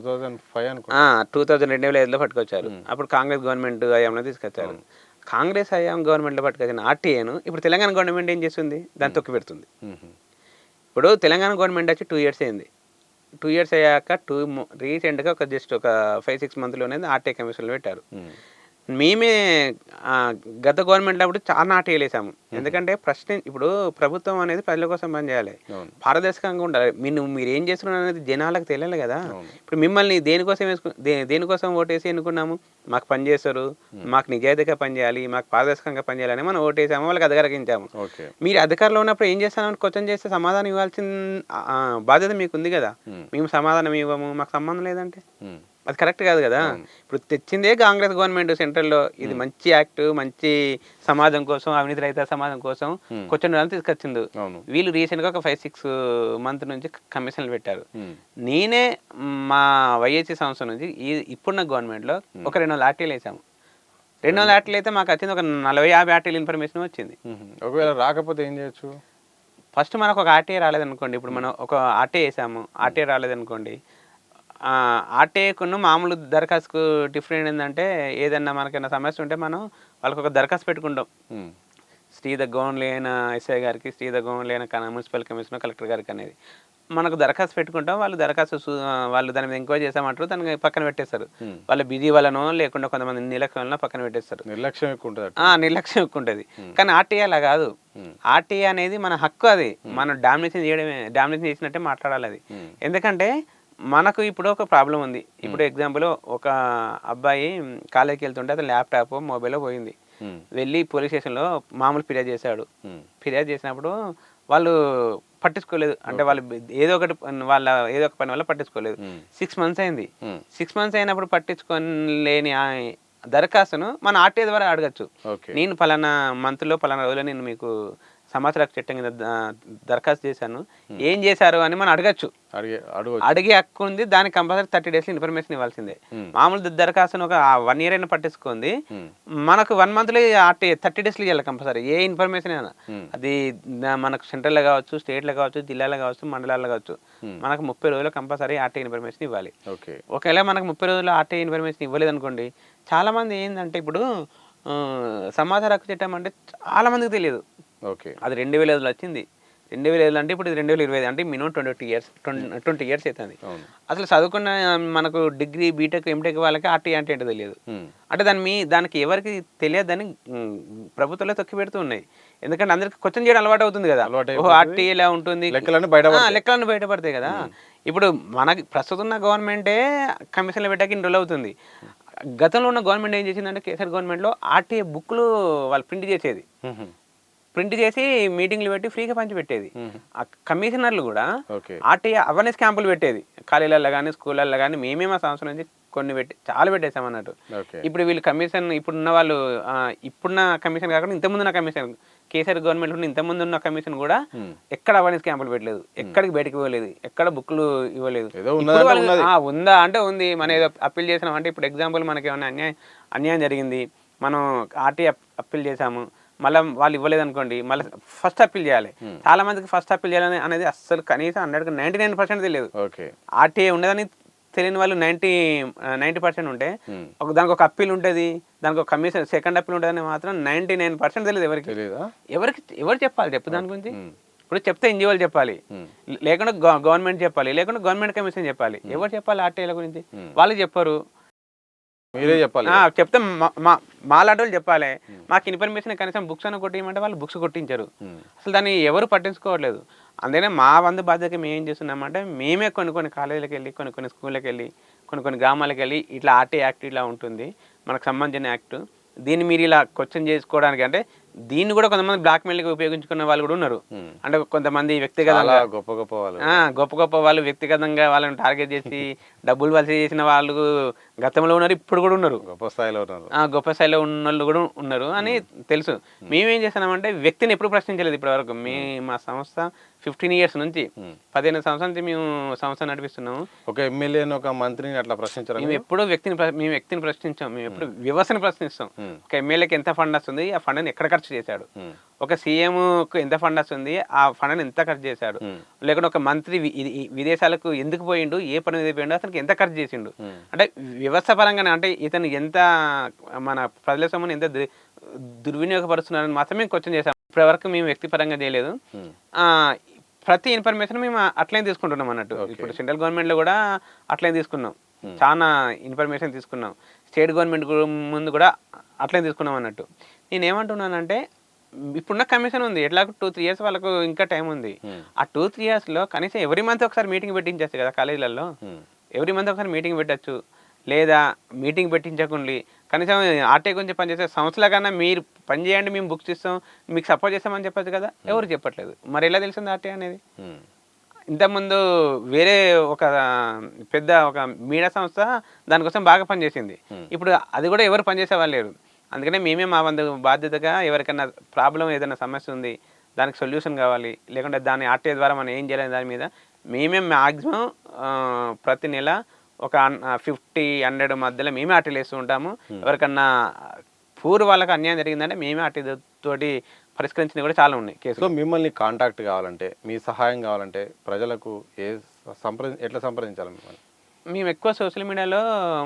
A: 2002లో పట్టుకొచ్చారు. అప్పుడు కాంగ్రెస్ గవర్నమెంట్ హయాంలో తీసుకొచ్చారు. కాంగ్రెస్ హయాం గవర్నమెంట్లో పట్టుకొచ్చిన ఆర్టీఐను ఇప్పుడు తెలంగాణ గవర్నమెంట్ ఏం చేస్తుంది? దాన్ని తొక్కి పెడుతుంది. ఇప్పుడు తెలంగాణ గవర్నమెంట్ వచ్చి 2 years అయింది. 2 years అయ్యాక రీసెంట్గా జస్ట్ ఒక 5-6 monthsలోనే ఆర్టీఐ కమిషన్లు పెట్టారు. మేమే గత గవర్నమెంట్లో అప్పుడు చాలా ఆర్టీఐలు వేసాము. ఎందుకంటే ఇప్పుడు ప్రభుత్వం అనేది ప్రజల కోసం పనిచేయాలి, పారదర్శకంగా ఉండాలి. మీరు ఏం చేస్తున్నారు అనేది జనాలకు తెలియాలి కదా. ఇప్పుడు మిమ్మల్ని దేనికోసం ఓటేసి ఎన్నుకున్నాము? మాకు పని చేస్తారు, మాకు నిజాయితీగా పనిచేయాలి, మాకు పారదర్శకంగా పనిచేయాలని మనం ఓటేసాము, వాళ్ళకి అధికారించాము. మీరు అధికారంలో ఉన్నప్పుడు ఏం చేస్తామని క్వశ్చన్ చేస్తే సమాధానం ఇవ్వాల్సిన బాధ్యత మీకు ఉంది కదా. మేము సమాధానం ఇవ్వము, మాకు సంబంధం లేదంటే అది కరెక్ట్ కాదు కదా. ఇప్పుడు తెచ్చిందే కాంగ్రెస్ గవర్నమెంట్ సెంట్రల్లో. ఇది మంచి యాక్ట్, మంచి సమాజం కోసం, అవినీతి రహిత సమాజం కోసం క్వశ్చన్ తీసుకొచ్చింది. వీళ్ళు రీసెంట్గా ఒక 5-6 months నుంచి కమిషన్లు పెట్టారు. నేనే మా వైఎస్సీ సంస్థ నుంచి ఇప్పుడున్న గవర్నమెంట్లో ఒక 200 ఆర్టీలు వేసాము. 200 ఆర్టీలు అయితే మాకు వచ్చింది ఒక 40-50 ఆర్టీలు ఇన్ఫర్మేషన్ వచ్చింది.
B: ఒకవేళ రాకపోతే ఏం చేయొచ్చు?
A: ఫస్ట్ మనకు ఒక ఆర్టీఐ రాలేదనుకోండి, ఇప్పుడు మనం ఒక ఆర్టీఐ వేసాము, ఆర్టీఐ రాలేదనుకోండి, ఆర్టీఐకును మామూలు దరఖాస్తుకు డిఫరెంట్ ఏంటంటే ఏదన్నా మనకైనా సమస్య ఉంటే మనం వాళ్ళకి ఒక దరఖాస్తు పెట్టుకుంటాం. శ్రీధ గౌన్లీ అయిన ఎస్ఐ గారికి, శ్రీధ గౌన్లీ అయిన మున్సిపల్ కమిషనర్, కలెక్టర్ గారికి అనేది మనకు దరఖాస్తు పెట్టుకుంటాం. వాళ్ళు దాని మీద ఎంక్వైరీ చేసామంటారు, దాన్ని పక్కన పెట్టేస్తారు. వాళ్ళ బిజీ వల్లనో లేకుండా కొంతమంది నిర్లక్ష్యం వలన పక్కన పెట్టేస్తారు. నిర్లక్ష్యం ఎక్కువ ఉంటుంది. కానీ ఆర్టీఐ అలా కాదు. ఆర్టీఐ అనేది మన హక్కు, అది మనం డామినేషన్ చేసినట్టే మాట్లాడాలి అది. ఎందుకంటే మనకు ఇప్పుడు ఒక ప్రాబ్లం ఉంది. ఇప్పుడు ఎగ్జాంపుల్ ఒక అబ్బాయి కాలేజీకి వెళ్తుంటే అతను ల్యాప్టాప్ మొబైల్ పోయింది. వెళ్ళి పోలీస్ స్టేషన్లో మామూలు ఫిర్యాదు చేశాడు. ఫిర్యాదు చేసినప్పుడు వాళ్ళు పట్టించుకోలేదు. అంటే వాళ్ళు ఏదో ఒక పని వల్ల పట్టించుకోలేదు. 6 months అయింది. 6 months అయినప్పుడు పట్టించుకోలేని దరఖాస్తును మన ఆర్టీఐ ద్వారా అడగచ్చు. నేను పలానా మంత్లో పలానా రోజులో నేను మీకు సమాచార హక్కు చట్టం కింద దరఖాస్తు చేశాను, ఏం చేశారు అని మనం అడగచ్చు. అడిగే హక్కు ఉంది. దానికి కంపల్సరీ 30 days ఇన్ఫర్మేషన్ ఇవ్వాల్సిందే. మామూలు దరఖాస్తును ఒక 1 year అయినా పట్టించుకుంది, మనకు 1 month 30 days ఇవ్వాలి కంపల్సరీ. ఏ ఇన్ఫర్మేషన్ అయినా అది మనకు సెంట్రల్లో కావచ్చు, స్టేట్లో కావచ్చు, జిల్లాలో కావచ్చు, మండలాల్లో కావచ్చు, మనకు 30 రోజులు కంపల్సరీ ఆర్టీఐ ఇన్ఫర్మేషన్ ఇవ్వాలి. ఒకవేళ మనకు 30 రోజులు ఆర్టీఐ ఇన్ఫర్మేషన్ ఇవ్వలేదు అనుకోండి, చాలా మంది ఏంటంటే ఇప్పుడు సమాచార హక్కు చట్టం అంటే చాలా మందికి తెలియదు. అది 2005లో వచ్చింది. 2005 అంటే ఇప్పుడు 2025 అంటే మినిమం 20 years అవుతుంది. అసలు చదువుకున్న మనకు డిగ్రీ, బీటెక్, ఎంటెక్ వాళ్ళకి ఆర్టీఐ అంటే ఏంటో తెలియదు. అంటే దానికి ఎవరికి తెలియదని ప్రభుత్వాలే తొక్కి పెడుతూ ఉన్నాయి. ఎందుకంటే అందరికి క్వశ్చన్ చేయడం అలవాటు అవుతుంది కదా, ఆర్టీఐ ఎలా ఉంటుంది, లెక్కలన్నీ బయటపడతాయి కదా. ఇప్పుడు మనకి ప్రస్తుతం ఉన్న గవర్నమెంటే కమిషన్లు పెట్టాక ఇన్ని రోజులు అవుతుంది. గతంలో ఉన్న గవర్నమెంట్ ఏం చేసిందంటే కేసీఆర్ గవర్నమెంట్లో ఆర్టీఐ బుక్లు వాళ్ళు ప్రింట్ చేసేది, ప్రింట్ చేసి మీటింగ్లు పెట్టి ఫ్రీగా పంచి పెట్టేది. ఆ కమిషనర్లు కూడా ఆర్టీఐ అవేర్నెస్ క్యాంపులు పెట్టేది కాలేజీలలో కానీ, స్కూళ్ళల్లో కానీ. మేమేమో సంవత్సరం నుంచి కొన్ని చాలా పెట్టేసాం అన్నట్టు. ఇప్పుడు వీళ్ళు కమిషన్ ఇప్పుడున్న వాళ్ళు ఇప్పుడున్న కమిషన్ కాకుండా ఇంతకుముందున్న కమిషన్, కేసీఆర్ గవర్నమెంట్ ఉన్న ఇంతకుముందు ఉన్న కమిషన్ కూడా ఎక్కడ అవేర్నెస్ క్యాంపులు పెట్టలేదు, ఎక్కడికి బయటకు ఇవ్వలేదు, ఎక్కడ బుక్లు ఇవ్వలేదు. ఉందా అంటే ఉంది. మనం ఏదో అప్పీల్ చేసినాం అంటే, ఇప్పుడు ఎగ్జాంపుల్ మనకి ఏమైనా అన్యాయం జరిగింది, మనం ఆర్టీఐ అప్పీల్ చేసాము, మళ్ళీ వాళ్ళు ఇవ్వలేదు అనుకోండి, మళ్ళీ ఫస్ట్ అప్పీల్ చేయాలి. చాలా మందికి ఫస్ట్ అప్పీల్ చేయాలని అనేది అస్సలు కనీసం 99% తెలియదు. ఆర్టీఐ ఉండదని తెలియని వాళ్ళు 90% ఉంటే దానికి ఒక అప్పీల్ ఉంటుంది, దానికి ఒక కమిషన్ సెకండ్ అప్పీల్ ఉంటుందని మాత్రం 99% తెలియదు ఎవరు చెప్పాలి చెప్పు దాని గురించి. ఇప్పుడు చెప్తే ఎన్జిఓలు చెప్పాలి, లేకుండా గవర్నమెంట్ చెప్పాలి, లేకుండా గవర్నమెంట్ కమిషన్ చెప్పాలి. ఎవరు చెప్పాలి ఆర్టీఐల గురించి? వాళ్ళు చెప్పరు.
B: మీరే చెప్పాలి.
A: చెప్తే మాలాంటి వాళ్ళు చెప్పాలి. మాకు ఇన్ఫర్మేషన్ కనీసం బుక్స్ అని కొట్టియమంటే వాళ్ళు బుక్స్ కొట్టించారు. అసలు దాన్ని ఎవరు పట్టించుకోవట్లేదు. అందుకనే మా వంద బాధ్యత మేము ఏం చేస్తున్నామంటే, మేమే కొన్ని కాలేజీలకు వెళ్ళి, కొన్ని స్కూళ్ళకి వెళ్ళి, కొన్ని గ్రామాలకు వెళ్ళి, ఇట్లా ఆర్టీఐ యాక్ట్ ఇలా ఉంటుంది, మనకు సంబంధించిన యాక్ట్, దీన్ని మీరు ఇలా క్వశ్చన్ చేసుకోవడానికి అంటే దీన్ని కూడా కొంతమంది బ్లాక్మెయిల్గా ఉపయోగించుకున్న వాళ్ళు కూడా ఉన్నారు. అంటే కొంతమంది వ్యక్తిగతంగా గొప్ప వాళ్ళు వ్యక్తిగతంగా వాళ్ళని టార్గెట్ చేసి డబ్బులు వసూలు చేసిన వాళ్ళు గతంలో ఉన్నారు, ఇప్పుడు కూడా ఉన్నారు, గొప్ప స్థాయిలో ఉన్న వాళ్ళు కూడా ఉన్నారు అని తెలుసు. మేమేం చేస్తున్నామంటే వ్యక్తిని ఎప్పుడు ప్రశ్నించలేదు ఇప్పటి వరకు. మా సంస్థ 15 years నుంచి 15 సంవత్సరాల నుంచి మేము సంస్థ నడిపిస్తున్నాము.
B: ఒక ఎమ్మెల్యేని, ఒక మంత్రిని అట్లా ప్రశ్నించారు.
A: మేము ఎప్పుడు వ్యక్తిని ప్రశ్నించాం, మేము ఎప్పుడు వ్యవస్థని ప్రశ్నిస్తాం. ఒక ఎమ్మెల్యేకి ఎంత ఫండ్ వస్తుంది, ఆ ఫండ్ని ఎక్కడ ఖర్చు చేశాడు, ఒక సీఎంకు ఎంత ఫండ్ వస్తుంది, ఆ ఫండ్ని ఎంత ఖర్చు చేశాడు, లేకుంటే ఒక మంత్రి విదేశాలకు ఎందుకు పోయిండు, ఏ పని మీద పోయిండు, అతనికి ఎంత ఖర్చు చేసిండు, అంటే వ్యవస్థ పరంగానే అంటే ఇతను ఎంత మన ప్రజల సొమ్ముని ఎంత దుర్వినియోగపరుస్తున్నారని మాత్రమే క్వశ్చన్ చేశాం. ఇప్పటివరకు మేము వ్యక్తిపరంగా చేయలేదు. ప్రతి ఇన్ఫర్మేషన్ మేము అట్లనే తీసుకుంటున్నాం అన్నట్టు. ఇప్పుడు సెంట్రల్ గవర్నమెంట్లో కూడా అట్లనే తీసుకున్నాం, చాలా ఇన్ఫర్మేషన్ తీసుకున్నాం. స్టేట్ గవర్నమెంట్ ముందు కూడా అట్లనే తీసుకున్నాం అన్నట్టు. నేనేమంటున్నానంటే, ఇప్పుడున్న కమిషన్ ఉంది, ఎట్లా 2-3 years వాళ్ళకు ఇంకా టైం ఉంది. ఆ 2-3 yearsలో కనీసం ఎవ్రీ మంత్ ఒకసారి మీటింగ్ పెట్టించచ్చు కదా కాలేజీలలో. ఎవ్రీ మంత్ ఒకసారి మీటింగ్ పెట్టచ్చు, లేదా మీటింగ్ పెట్టించకుండా కనీసం ఆర్టీఐ గురించి పనిచేసే సంస్థల కన్నా మీరు పని చేయండి, మేము బుక్స్ ఇస్తాం, మీకు సపోర్ట్ చేస్తామని చెప్పచ్చు కదా. ఎవరు చెప్పట్లేదు. మరి ఎలా తెలిసింది ఆర్టీఐ అనేది? ఇంతకుముందు వేరే ఒక పెద్ద ఒక మీడియా సంస్థ దానికోసం బాగా పనిచేసింది, ఇప్పుడు అది కూడా ఎవరు పనిచేసే వాళ్ళు లేరు. అందుకనే మేమే మా వంద బాధ్యతగా ఎవరికైనా ప్రాబ్లం, ఏదైనా సమస్య ఉంది, దానికి సొల్యూషన్ కావాలి, లేకుంటే దాన్ని ఆర్టీఐ ద్వారా మనం ఏం చేయాలి దాని మీద మేమే మ్యాక్సిమం ప్రతి నెల ఒక 50-100 మధ్యలో మేమే ఆర్టీఐలు వేస్తూ ఉంటాము. ఎవరికన్నా పూర్ వాళ్ళకి అన్యాయం జరిగిందంటే మేమే ఆర్టీఐ తోటి పరిష్కరించినవి కూడా చాలా ఉన్నాయి కేసులు.
B: సో మిమ్మల్ని కాంటాక్ట్ కావాలంటే, మీ సహాయం కావాలంటే ప్రజలకు ఎట్లా సంప్రదించాలి మిమ్మల్ని?
A: మేము ఎక్కువ సోషల్ మీడియాలో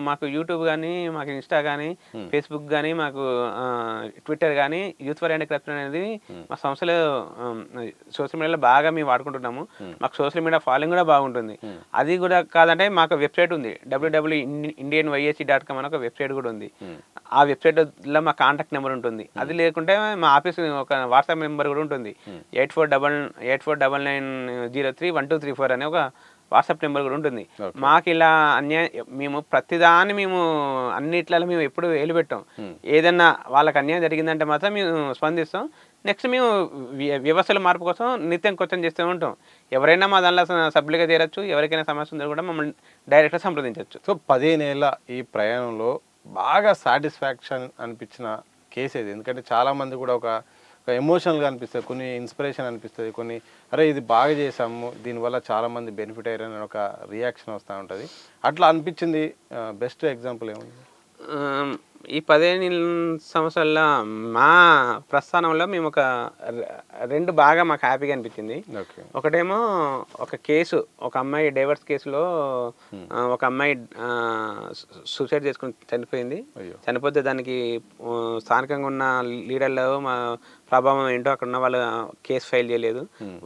A: మాకు యూట్యూబ్ కానీ, మాకు ఇన్స్టా కానీ, ఫేస్బుక్ కానీ, మాకు ట్విట్టర్ కానీ, యూత్ ఫర్ యాంటీ కరప్షన్ అనేది మా సంస్థలో సోషల్ మీడియాలో బాగా మేము వాడుకుంటున్నాము. మాకు సోషల్ మీడియా ఫాలోయింగ్ కూడా బాగుంటుంది. అది కూడా కాదంటే మాకు వెబ్సైట్ ఉంది, www.indianysc.com అని ఒక వెబ్సైట్ కూడా ఉంది. ఆ వెబ్సైట్లో మా కాంటాక్ట్ నెంబర్ ఉంటుంది. అది లేకుంటే మా ఆఫీస్ ఒక వాట్సాప్ నెంబర్ కూడా ఉంటుంది, 8499031234 అనే ఒక వాట్సాప్ నెంబర్ కూడా ఉంటుంది. మాకు ఇలా మేము ప్రతిదాన్ని మేము అన్నిట్లలో మేము ఎప్పుడు వేలుపెట్టాం. ఏదన్నా వాళ్ళకి అన్యాయం జరిగిందంటే మాత్రం మేము స్పందిస్తాం. నెక్స్ట్ మేము వ్యవస్థల మార్పు కోసం నిత్యం క్వశ్చన్ చేస్తూ ఉంటాం. ఎవరైనా మా దానిలో సభ్యులుగా చేరచ్చు, ఎవరికైనా సమస్య ఉందో కూడా మమ్మల్ని డైరెక్ట్గా సంప్రదించవచ్చు.
B: సో 15 ఏళ్ళ ఈ ప్రయాణంలో బాగా సాటిస్ఫాక్షన్ అనిపించిన కేసు ఇది. ఎందుకంటే చాలామంది కూడా ఒక ఒక ఎమోషనల్గా అనిపిస్తుంది, కొన్ని ఇన్స్పిరేషన్ అనిపిస్తుంది, కొన్ని అరే ఇది బాగా చేసాము దీనివల్ల చాలామంది బెనిఫిట్ అయ్యారని ఒక రియాక్షన్ వస్తూ ఉంటుంది. అట్లా అనిపించింది బెస్ట్ ఎగ్జాంపుల్ ఏముంది?
A: ఈ 15 సంవత్సరాల్లో మా ప్రస్థానంలో మేము రెండు బాగా మాకు హ్యాపీగా అనిపించింది. ఒకటేమో ఒక కేసు, ఒక అమ్మాయి డైవర్స్ కేసులో ఒక అమ్మాయి సూసైడ్ చేసుకుని చనిపోయింది. చనిపోతే దానికి స్థానికంగా ఉన్న లీడర్లు మా ప్రభావం ఏంటో అక్కడ ఉన్న వాళ్ళు కేసు ఫైల్ చేయలేదు.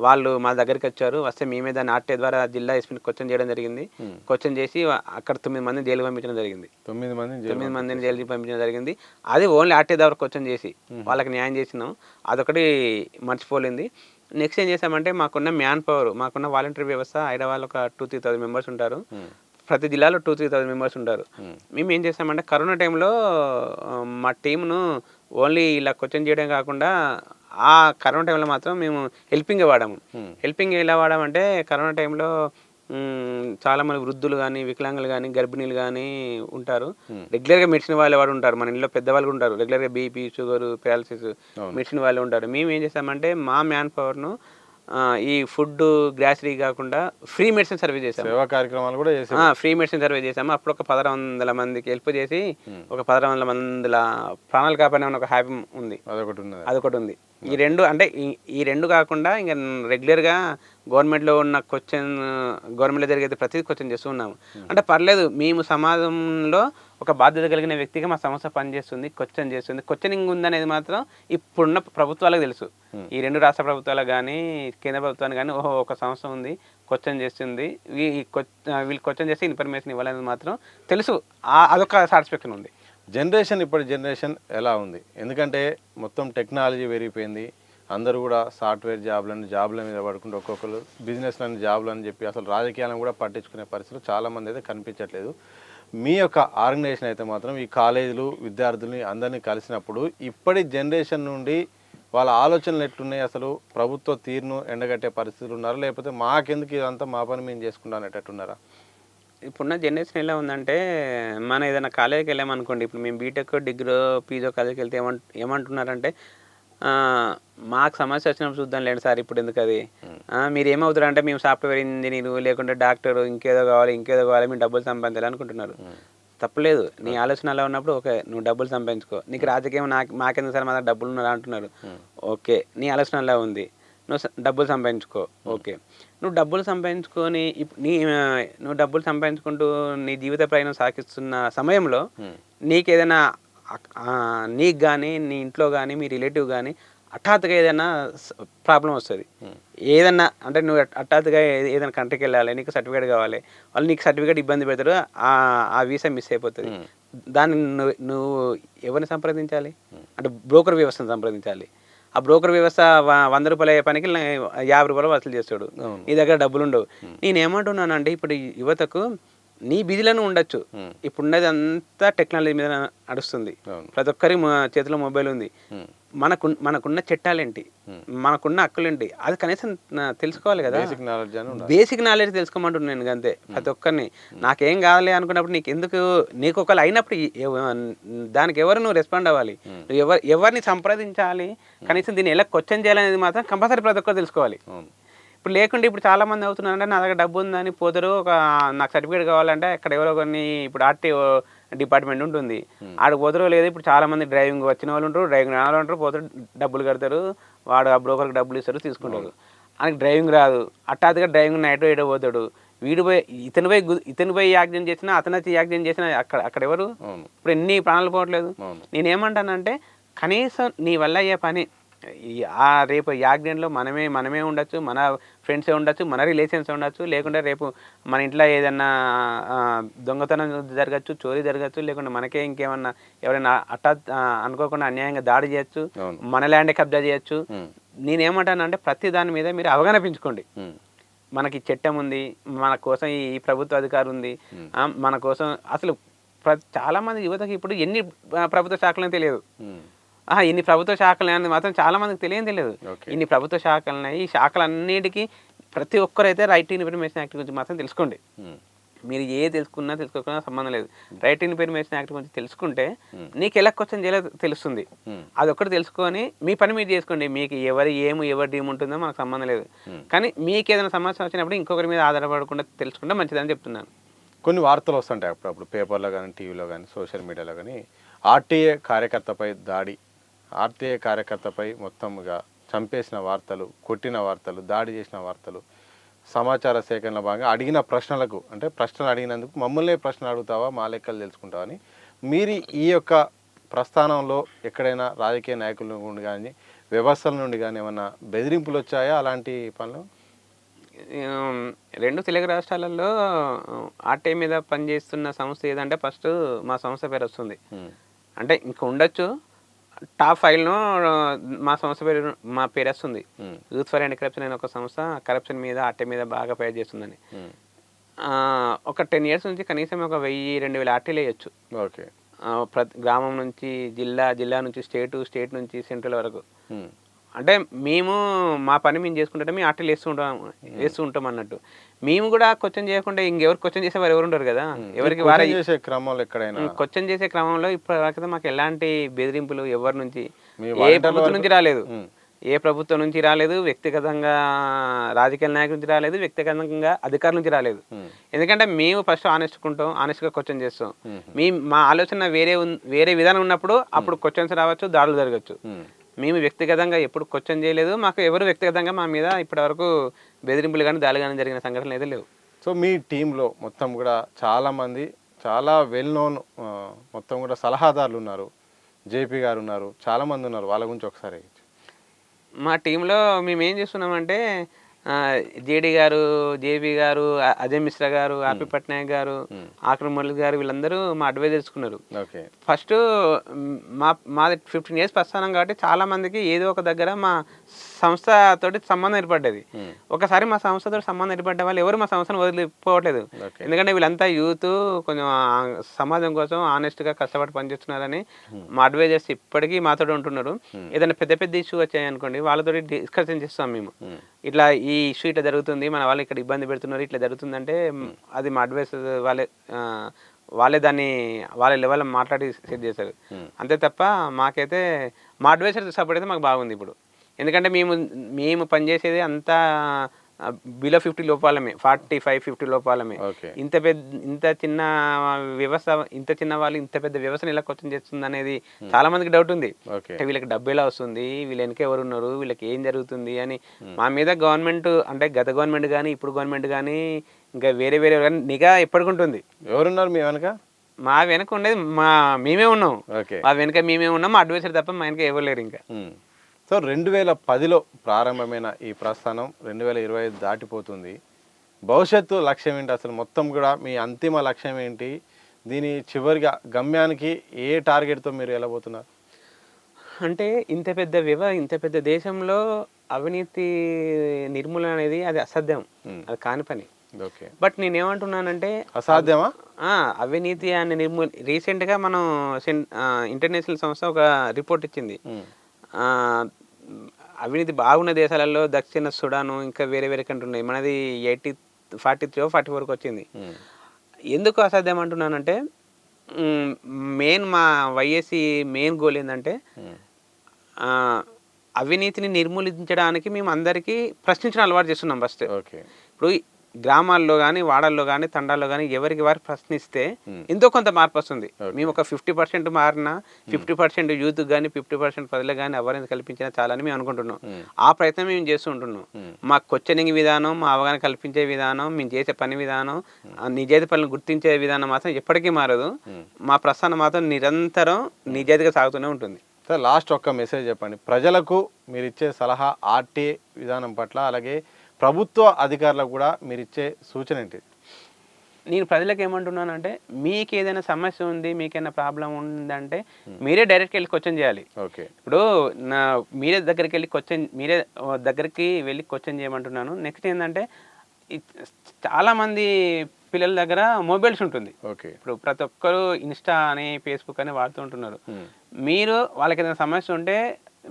A: వాళ్ళు మా దగ్గరికి వచ్చారు. వస్తే మేమే దాన్ని ఆర్టీ ద్వారా జిల్లా ఎస్పీని క్వశ్చన్ చేయడం జరిగింది. క్వశ్చన్ చేసి అక్కడ 9 మందిని జైలు పంపించడం జరిగింది. 9 మందిని జైలుకి పంపించడం జరిగింది. అది ఓన్లీ ఆర్టీ ద్వారా క్వశ్చన్ చేసి వాళ్ళకి న్యాయం చేసినాం. అదొకటి మర్చిపోలేంది. నెక్స్ట్ ఏం చేసామంటే మాకున్న మ్యాన్ పవర్, మాకున్న వాలంటీర్ వ్యవస్థ హైదరాబాద్లో ఒక 2-3,000 మెంబర్స్ ఉంటారు. ప్రతి జిల్లాలో 2-3,000 మెంబర్స్ ఉంటారు. మేము ఏం చేసామంటే కరోనా టైంలో మా టీంను ఓన్లీ ఇలా క్వశ్చన్ చేయడం కాకుండా ఆ కరోనా టైంలో మాత్రం మేము హెల్పింగ్ వాడాము. హెల్పింగ్ ఎలా వాడామంటే కరోనా టైంలో చాలామంది వృద్ధులు కానీ, వికలాంగులు కానీ, గర్భిణీలు కానీ ఉంటారు. రెగ్యులర్గా మెడిసిన్ వాళ్ళు వాడు ఉంటారు. మన ఇంట్లో పెద్దవాళ్ళు ఉంటారు. రెగ్యులర్గా బీపీ, షుగర్, పారాలసిస్ మెడిసిన్ వాళ్ళు ఉంటారు. మేము ఏం చేసామంటే మా మ్యాన్ పవర్ను ఈ ఫుడ్, గ్రాసరీ కాకుండా ఫ్రీ మెడిసిన్ సర్వీస్ చేసాము.
B: సేవా కార్యక్రమాలు కూడా చేసాము.
A: ఫ్రీ మెడిసిన్ సర్వీస్ చేసాము. అప్పుడు ఒక 1,100 మందికి హెల్ప్ చేసి ఒక 1,100 మందిల ప్రాణాలు కాపాడిన ఒక హ్యాపీ ఉంది. అదొకటి ఉంది. ఈ రెండు అంటే ఈ రెండు కాకుండా ఇంకా రెగ్యులర్గా గవర్నమెంట్లో ఉన్న గవర్నమెంట్లో జరిగేది ప్రతిదీ క్వశ్చన్ చేస్తూ ఉన్నాము. అంటే పర్లేదు, మేము సమాజంలో ఒక బాధ్యత కలిగిన వ్యక్తిగా మా సంస్థ పనిచేస్తుంది, క్వశ్చన్ చేస్తుంది. క్వశ్చనింగ్ ఉందనేది మాత్రం ఇప్పుడున్న ప్రభుత్వాలకు తెలుసు. ఈ 2 రాష్ట్ర ప్రభుత్వాలకు కానీ, కేంద్ర ప్రభుత్వానికి కానీ ఒక సంస్థ ఉంది, క్వశ్చన్ చేస్తుంది, వీళ్ళు క్వశ్చన్ చేసి ఇన్ఫర్మేషన్ ఇవ్వాలనేది మాత్రం తెలుసు. అదొక సాటిస్ఫాక్షన్ ఉంది.
B: ఇప్పటి జనరేషన్ ఎలా ఉంది? ఎందుకంటే మొత్తం టెక్నాలజీ పెరిగిపోయింది. అందరూ కూడా సాఫ్ట్వేర్ జాబ్ల మీద పడుకుంటూ ఒక్కొక్కరు బిజినెస్లని జాబ్లు అని చెప్పి అసలు రాజకీయాలను కూడా పట్టించుకునే పరిస్థితులు చాలామంది అయితే కనిపించట్లేదు. మీ యొక్క ఆర్గనైజేషన్ అయితే మాత్రం ఈ కాలేజీలు విద్యార్థుల్ని అందరినీ కలిసినప్పుడు ఇప్పటి జనరేషన్ నుండి వాళ్ళ ఆలోచనలు ఎట్లున్నాయి, అసలు ప్రభుత్వ తీరును ఎండగట్టే పరిస్థితులు ఉన్నారా, లేకపోతే మాకెందుకు ఇదంతా మా పని మేము చేసుకుంటాం అనేటట్టున్నారా?
A: ఇప్పుడున్న జనరేషన్ ఎలా ఉందంటే, మనం ఏదైనా కాలేజీకి వెళ్ళామనుకోండి, ఇప్పుడు మేము బీటెక్, డిగ్రీ, పీజో కాలేజీకి వెళ్తే ఏమంటున్నారంటే మాకు సమస్య వచ్చినప్పుడు చూద్దాం లేండి సార్, ఇప్పుడు ఎందుకు అది, మీరు ఏమవుతారంటే మేము సాఫ్ట్వేర్ ఇంజనీరు, లేకుంటే డాక్టర్, ఇంకేదో కావాలి మేము డబ్బులు సంపాదించాలి అనుకుంటున్నారు. తప్పలేదు. నీ ఆలోచన అలా ఉన్నప్పుడు ఓకే, నువ్వు డబ్బులు సంపాదించుకో. నీకు రాజకీయం మాకెందుకు సార్, మా దగ్గర డబ్బులు ఉన్నారా అంటున్నారు. ఓకే, నీ ఆలోచన అలా ఉంది, నువ్వు డబ్బులు సంపాదించుకో. ఓకే, నువ్వు డబ్బులు సంపాదించుకొని నువ్వు డబ్బులు సంపాదించుకుంటూ నీ జీవిత ప్రయాణం సాగిస్తున్న సమయంలో నీకేదైనా నీకు కానీ, నీ ఇంట్లో కానీ, మీ రిలేటివ్ కానీ హఠాత్తుగా ఏదైనా ప్రాబ్లం వస్తుంది. ఏదన్నా అంటే నువ్వు హఠాత్తుగా ఏదైనా కంట్రీకి వెళ్ళాలి, నీకు సర్టిఫికేట్ కావాలి, వాళ్ళు నీకు సర్టిఫికేట్ ఇబ్బంది పెడతారు, ఆ వీసా మిస్ అయిపోతుంది. దాన్ని నువ్వు ఎవరిని సంప్రదించాలి అంటే బ్రోకర్ వ్యవస్థను సంప్రదించాలి. ఆ బ్రోకర్ వ్యవస్థ 100 రూపాయలు అయ్యే పనికి 50 రూపాయలు వసూలు చేస్తాడు. నీ దగ్గర డబ్బులు ఉండవు. నేనేమంటున్నానంటే ఇప్పుడు యువతకు నీ బిజీలను ఉండొచ్చు, ఇప్పుడున్నది అంతా టెక్నాలజీ మీద నడుస్తుంది. ప్రతి ఒక్కరి చేతిలో మొబైల్ ఉంది. మనకున్న చట్టాలేంటి, మనకున్న హక్కులేంటి, అది కనీసం తెలుసుకోవాలి కదా. బేసిక్ నాలెడ్జ్ తెలుసుకోమంటున్నాను నేను అంతే. ప్రతి ఒక్కరిని నాకేం కావాలి అనుకున్నప్పుడు నీకు ఒకళ్ళు అయినప్పుడు దానికి ఎవరు నువ్వు రెస్పాండ్ అవ్వాలి, నువ్వు ఎవరిని సంప్రదించాలి, కనీసం దీన్ని ఎలా క్వశ్చన్ చేయాలనేది మాత్రం కంపల్సరీ ప్రతి ఒక్కరు తెలుసుకోవాలి. ఇప్పుడు లేకుంటే ఇప్పుడు చాలా మంది అవుతున్నారంటే నా దగ్గర డబ్బు ఉందని పోతారు, నాకు సర్టిఫికేట్ కావాలంటే అక్కడ ఎవరో కొన్ని ఇప్పుడు ఆర్టీఓ డిపార్ట్మెంట్ ఉంటుంది, ఆడికి పోతారో లేదు. ఇప్పుడు చాలా మంది డ్రైవింగ్ వచ్చిన వాళ్ళు ఉంటారు, డ్రైవింగ్ రాని వాళ్ళు ఉంటారు, పోతారు డబ్బులు కడతారు, వాడు ఆ బ్రోకర్కి డబ్బులు ఇస్తారు, తీసుకుంటారు. ఆయనకి డ్రైవింగ్ రాదు, హఠాత్తుగా డ్రైవింగ్ నైట్ ఏడో పోతాడు, ఇతను పోయి యాక్సిడెంట్ చేసినా, అతను వచ్చి యాక్సిడెంట్ చేసినా అక్కడ ఎవరు? ఇప్పుడు ఎన్ని ప్రాణాలు పోవట్లేదు. నేనేమంటానంటే కనీసం నీ వల్ల అయ్యే పని, రేపు యాక్సిడెంట్లో మనమే ఉండొచ్చు, మన ఫ్రెండ్సే ఉండొచ్చు, మన రిలేషన్స్ ఉండొచ్చు, లేకుంటే రేపు మన ఇంట్లో ఏదన్నా దొంగతనం జరగచ్చు, చోరీ జరగచ్చు, లేకుంటే మనకే ఇంకేమన్నా ఎవరైనా అనుకోకుండా అన్యాయంగా దాడి చేయొచ్చు, మన ల్యాండ్ కబ్జా చేయొచ్చు. నేనేమంటానంటే ప్రతి దాని మీద మీరు అవగాహన పెంచుకోండి. మనకి చట్టం ఉంది, మన కోసం ఈ ప్రభుత్వ అధికారం ఉంది, మన కోసం అసలు చాలా మంది యువతకి ఇప్పుడు ఎన్ని ప్రభుత్వ శాఖలని తెలియదు. ఇన్ని ప్రభుత్వ శాఖలు అనేది మాత్రం చాలా మందికి తెలియదు. ఇన్ని ప్రభుత్వ శాఖలు ఉన్నాయి, ఈ శాఖలన్నిటికీ ప్రతి ఒక్కరైతే రైట్ టు ఇన్ఫర్మేషన్ యాక్ట్ గురించి మాత్రం తెలుసుకోండి. మీరు ఏ తెలుసుకున్నా తెలుసుకోకున్నా సంబంధం లేదు. రైట్ ఇన్ఫర్మేషన్ యాక్ట్ గురించి తెలుసుకుంటే నీకు ఎలా క్వశ్చన్ చేయలేదు తెలుస్తుంది. అదొక్కటి తెలుసుకొని మీ పని మీరు చేసుకోండి. మీకు ఎవరి డీమ్ ఉంటుందో మనకు సంబంధం లేదు. కానీ మీకు ఏదైనా సమస్య వచ్చినప్పుడు ఇంకొకరి మీద ఆధారపడకుండా తెలుసుకుంటే మంచిదని చెప్తున్నాను.
B: కొన్ని వార్తలు వస్తుంటాయి అప్పుడప్పుడు పేపర్లో కానీ, టీవీలో కానీ, సోషల్ మీడియాలో కానీ, ఆర్టీఏ కార్యకర్తపై దాడి, ఆర్టీఏ కార్యకర్తపై మొత్తంగా చంపేసిన వార్తలు, కొట్టిన వార్తలు, దాడి చేసిన వార్తలు, సమాచార సేకరణలో భాగంగా అడిగిన ప్రశ్నలకు, అంటే ప్రశ్నలు అడిగినందుకు మమ్మల్నే ప్రశ్నలు అడుగుతావా, మా లెక్కలు తెలుసుకుంటావా అని మీరు ఈ యొక్క ప్రస్థానంలో ఎక్కడైనా రాజకీయ నాయకుల నుండి కానీ, వ్యవస్థల నుండి కానీ ఏమన్నా బెదిరింపులు వచ్చాయా అలాంటి పనులు?
A: 2 తెలుగు రాష్ట్రాలలో ఆర్టీఐ మీద పనిచేస్తున్న సంస్థ ఏదంటే ఫస్ట్ మా సంస్థ పేరు వస్తుంది. అంటే ఇంకా ఉండొచ్చు, టాప్ 5లో మా సంస్థ పేరు మా పేరు వస్తుంది. యూత్ ఫర్ యాంటీ కరప్షన్ అనే ఒక సంస్థ కరప్షన్ మీద ఆర్టీఐ మీద బాగా ఫైట్ చేస్తుందని. ఒక 10 years నుంచి కనీసం ఒక 1000-2000 ఆర్టీఐలు వేయచ్చు.
B: ఓకే.
A: ప్రతి గ్రామం నుంచి జిల్లా నుంచి స్టేట్ నుంచి సెంట్రల్ వరకు. అంటే మేము మా పని మేము చేసుకుంటే మేము ఆర్టీలు వేస్తూ ఉంటాం అన్నట్టు. మేము కూడా క్వశ్చన్ చేయకుండా ఇంకెవరు క్వశ్చన్ చేసేవారు ఎవరు ఉండరు కదా. ఎవరికి వారే
B: క్రమంలో ఎక్కడైనా
A: క్వశ్చన్ చేసే క్రమంలో ఇప్పటివరకు మాకు ఎలాంటి బెదిరింపులు ఎవరి నుంచి ఏ ప్రభుత్వం నుంచి రాలేదు. ఏ ప్రభుత్వం నుంచి రాలేదు, వ్యక్తిగతంగా రాజకీయ నాయకుల నుంచి రాలేదు, వ్యక్తిగతంగా అధికారుల నుంచి రాలేదు. ఎందుకంటే మేము ఫస్ట్ ఆనెస్ట్గా క్వశ్చన్ చేస్తాం. మా ఆలోచన వేరే విధానం ఉన్నప్పుడు అప్పుడు క్వశ్చన్స్ రావచ్చు, దాడులు జరగచ్చు. మేము వ్యక్తిగతంగా ఎప్పుడు క్వశ్చన్ చేయలేదు. మాకు ఎవరు వ్యక్తిగతంగా మా మీద ఇప్పటివరకు బెదిరింపులు కానీ దాడులు కానీ జరిగిన సంఘటనలు అయితే లేవు.
B: సో మీ టీంలో మొత్తం కూడా చాలామంది చాలా వెల్ నోన్ మొత్తం కూడా సలహాదారులు ఉన్నారు, జేపీ గారు ఉన్నారు, చాలామంది ఉన్నారు. వాళ్ళ గురించి ఒకసారి
A: మా టీంలో మేము ఏం చేస్తున్నామంటే జేడీ గారు, జేబీ గారు, అజయ్ మిశ్రా గారు, ఆర్పి పట్నాయక్ గారు, ఆక్రమ్ మురళి గారు వీళ్ళందరూ మా అడ్వైజర్స్ ఉన్నారు. ఫస్ట్ మాది 15 years ప్రస్థానం కాబట్టి చాలా మందికి ఏదో ఒక దగ్గర మా సంస్థతోటి సంబంధం ఏర్పడ్డది. ఒకసారి మా సంస్థతో సంబంధం ఏర్పడ్డ వాళ్ళు ఎవరు మా సంస్థను వదిలిపోవట్లేదు. ఎందుకంటే వీళ్ళంతా యూత్ కొంచెం సమాజం కోసం ఆనెస్ట్గా కష్టపడి పనిచేస్తున్నారని మా అడ్వైజర్స్ ఇప్పటికీ మాతో ఉంటున్నారు. ఏదైనా పెద్ద ఇష్యూ వచ్చాయి అనుకోండి, వాళ్ళతో డిస్కషన్ చేస్తాం మేము. ఇట్లా ఈ ఇష్యూ ఇట్లా జరుగుతుంది, మన వాళ్ళు ఇక్కడ ఇబ్బంది పెడుతున్నారు, ఇట్లా జరుగుతుందంటే అది మా అడ్వైస్ వాళ్ళే దాన్ని వాళ్ళ లెవెల్ మాట్లాడి సెట్ చేశారు. అంతే తప్ప మాకైతే మా అడ్వైజర్ సపోర్ట్ అయితే మాకు బాగుంది ఇప్పుడు. ఎందుకంటే మేము పనిచేసేది అంతా బిలో 50 లోపాలమే, 45-50 లోపాలమే. ఇంత చిన్న వ్యవస్థ, ఇంత చిన్న వాళ్ళు ఇంత పెద్ద వ్యవస్థను ఎలా క్వశ్చన్ చేస్తుంది అనేది చాలా మందికి డౌట్ ఉంది. అంటే వీళ్ళకి డబ్బు ఎలా వస్తుంది, వీళ్ళు వెనక ఎవరు ఉన్నారు, వీళ్ళకి ఏం జరుగుతుంది అని మా మీద గవర్నమెంట్, అంటే గత గవర్నమెంట్ కానీ ఇప్పుడు గవర్నమెంట్ కానీ ఇంకా వేరే కానీ నిఘా ఎప్పటికుంటుంది.
B: ఎవరున్నారు మీ వెనక?
A: మా వెనక ఉండేది మేమే ఉన్నాం. మా వెనక మేమే ఉన్నాం, మా అడ్వైజర్ తప్ప మా వెనక ఎవరు లేరు ఇంకా.
B: సో 2010లో ప్రారంభమైన ఈ ప్రస్థానం 2025 దాటిపోతుంది. భవిష్యత్తు లక్ష్యం ఏంటి అసలు? మొత్తం కూడా మీ అంతిమ లక్ష్యం ఏంటి? దీని చివరిగా గమ్యానికి ఏ టార్గెట్తో మీరు వెళ్ళబోతున్నారు?
A: అంటే ఇంత పెద్ద దేశంలో అవినీతి నిర్మూలన అనేది అది అసాధ్యం, అది కాని పని. బట్ నేనేమంటున్నానంటే
B: అసాధ్యమా?
A: అవినీతి అనే రీసెంట్గా మనం ఇంటర్నేషనల్ సంస్థ ఒక రిపోర్ట్ ఇచ్చింది. అవినీతి బాగున్న దేశాలలో దక్షిణ సుడాను ఇంకా వేరే కంట్రీ ఉన్నాయి, మనది 43-44 వచ్చింది. ఎందుకు అసాధ్యం అంటున్నానంటే మా వైఎస్సీ మెయిన్ గోల్ ఏంటంటే అవినీతిని నిర్మూలించడానికి మేము అందరికీ ప్రశ్నించడం అలవాటు చేస్తున్నాం ఫస్ట్. ఇప్పుడు గ్రామాల్లో కానీ వాడల్లో కానీ తండాల్లో కానీ ఎవరికి వారు ప్రశ్నిస్తే ఎంతో కొంత మార్పు వస్తుంది. మేము ఒక 50% మారినా 50% యూత్ కానీ 50% ప్రజలకు కానీ అవేర్నెస్ కల్పించినా చాలని మేము అనుకుంటున్నాం. ఆ ప్రయత్నం మేము చేస్తూ ఉంటున్నాం. మా క్వశ్చనింగ్ విధానం, మా అవగాహన కల్పించే విధానం, మేము చేసే పని విధానం, నిజాయితీ పనులను గుర్తించే విధానం మాత్రం ఎప్పటికీ మారదు. మా ప్రస్థానం మాత్రం నిరంతరం నిజాయితీగా సాగుతూనే ఉంటుంది.
B: సార్ లాస్ట్ ఒక్క మెసేజ్ చెప్పండి ప్రజలకు, మీరు ఇచ్చే సలహా ఆర్టీఏ విధానం పట్ల, అలాగే ప్రభుత్వ అధికారులకు కూడా మీరు ఇచ్చే సూచన ఏంటి?
A: నేను ప్రజలకు ఏమంటున్నానంటే మీకు ఏదైనా సమస్య ఉంది, మీకైనా ప్రాబ్లం ఉందంటే మీరే డైరెక్ట్గా వెళ్ళి క్వశ్చన్ చేయాలి. ఇప్పుడు మీరే దగ్గరికి వెళ్ళి క్వశ్చన్ చేయమంటున్నాను. నెక్స్ట్ ఏంటంటే చాలామంది పిల్లల దగ్గర మొబైల్స్ ఉంటుంది. ఇప్పుడు ప్రతి ఒక్కరు ఇన్స్టా అని ఫేస్బుక్ అని వాడుతూ ఉంటున్నారు. మీరు వాళ్ళకి ఏదైనా సమస్య ఉంటే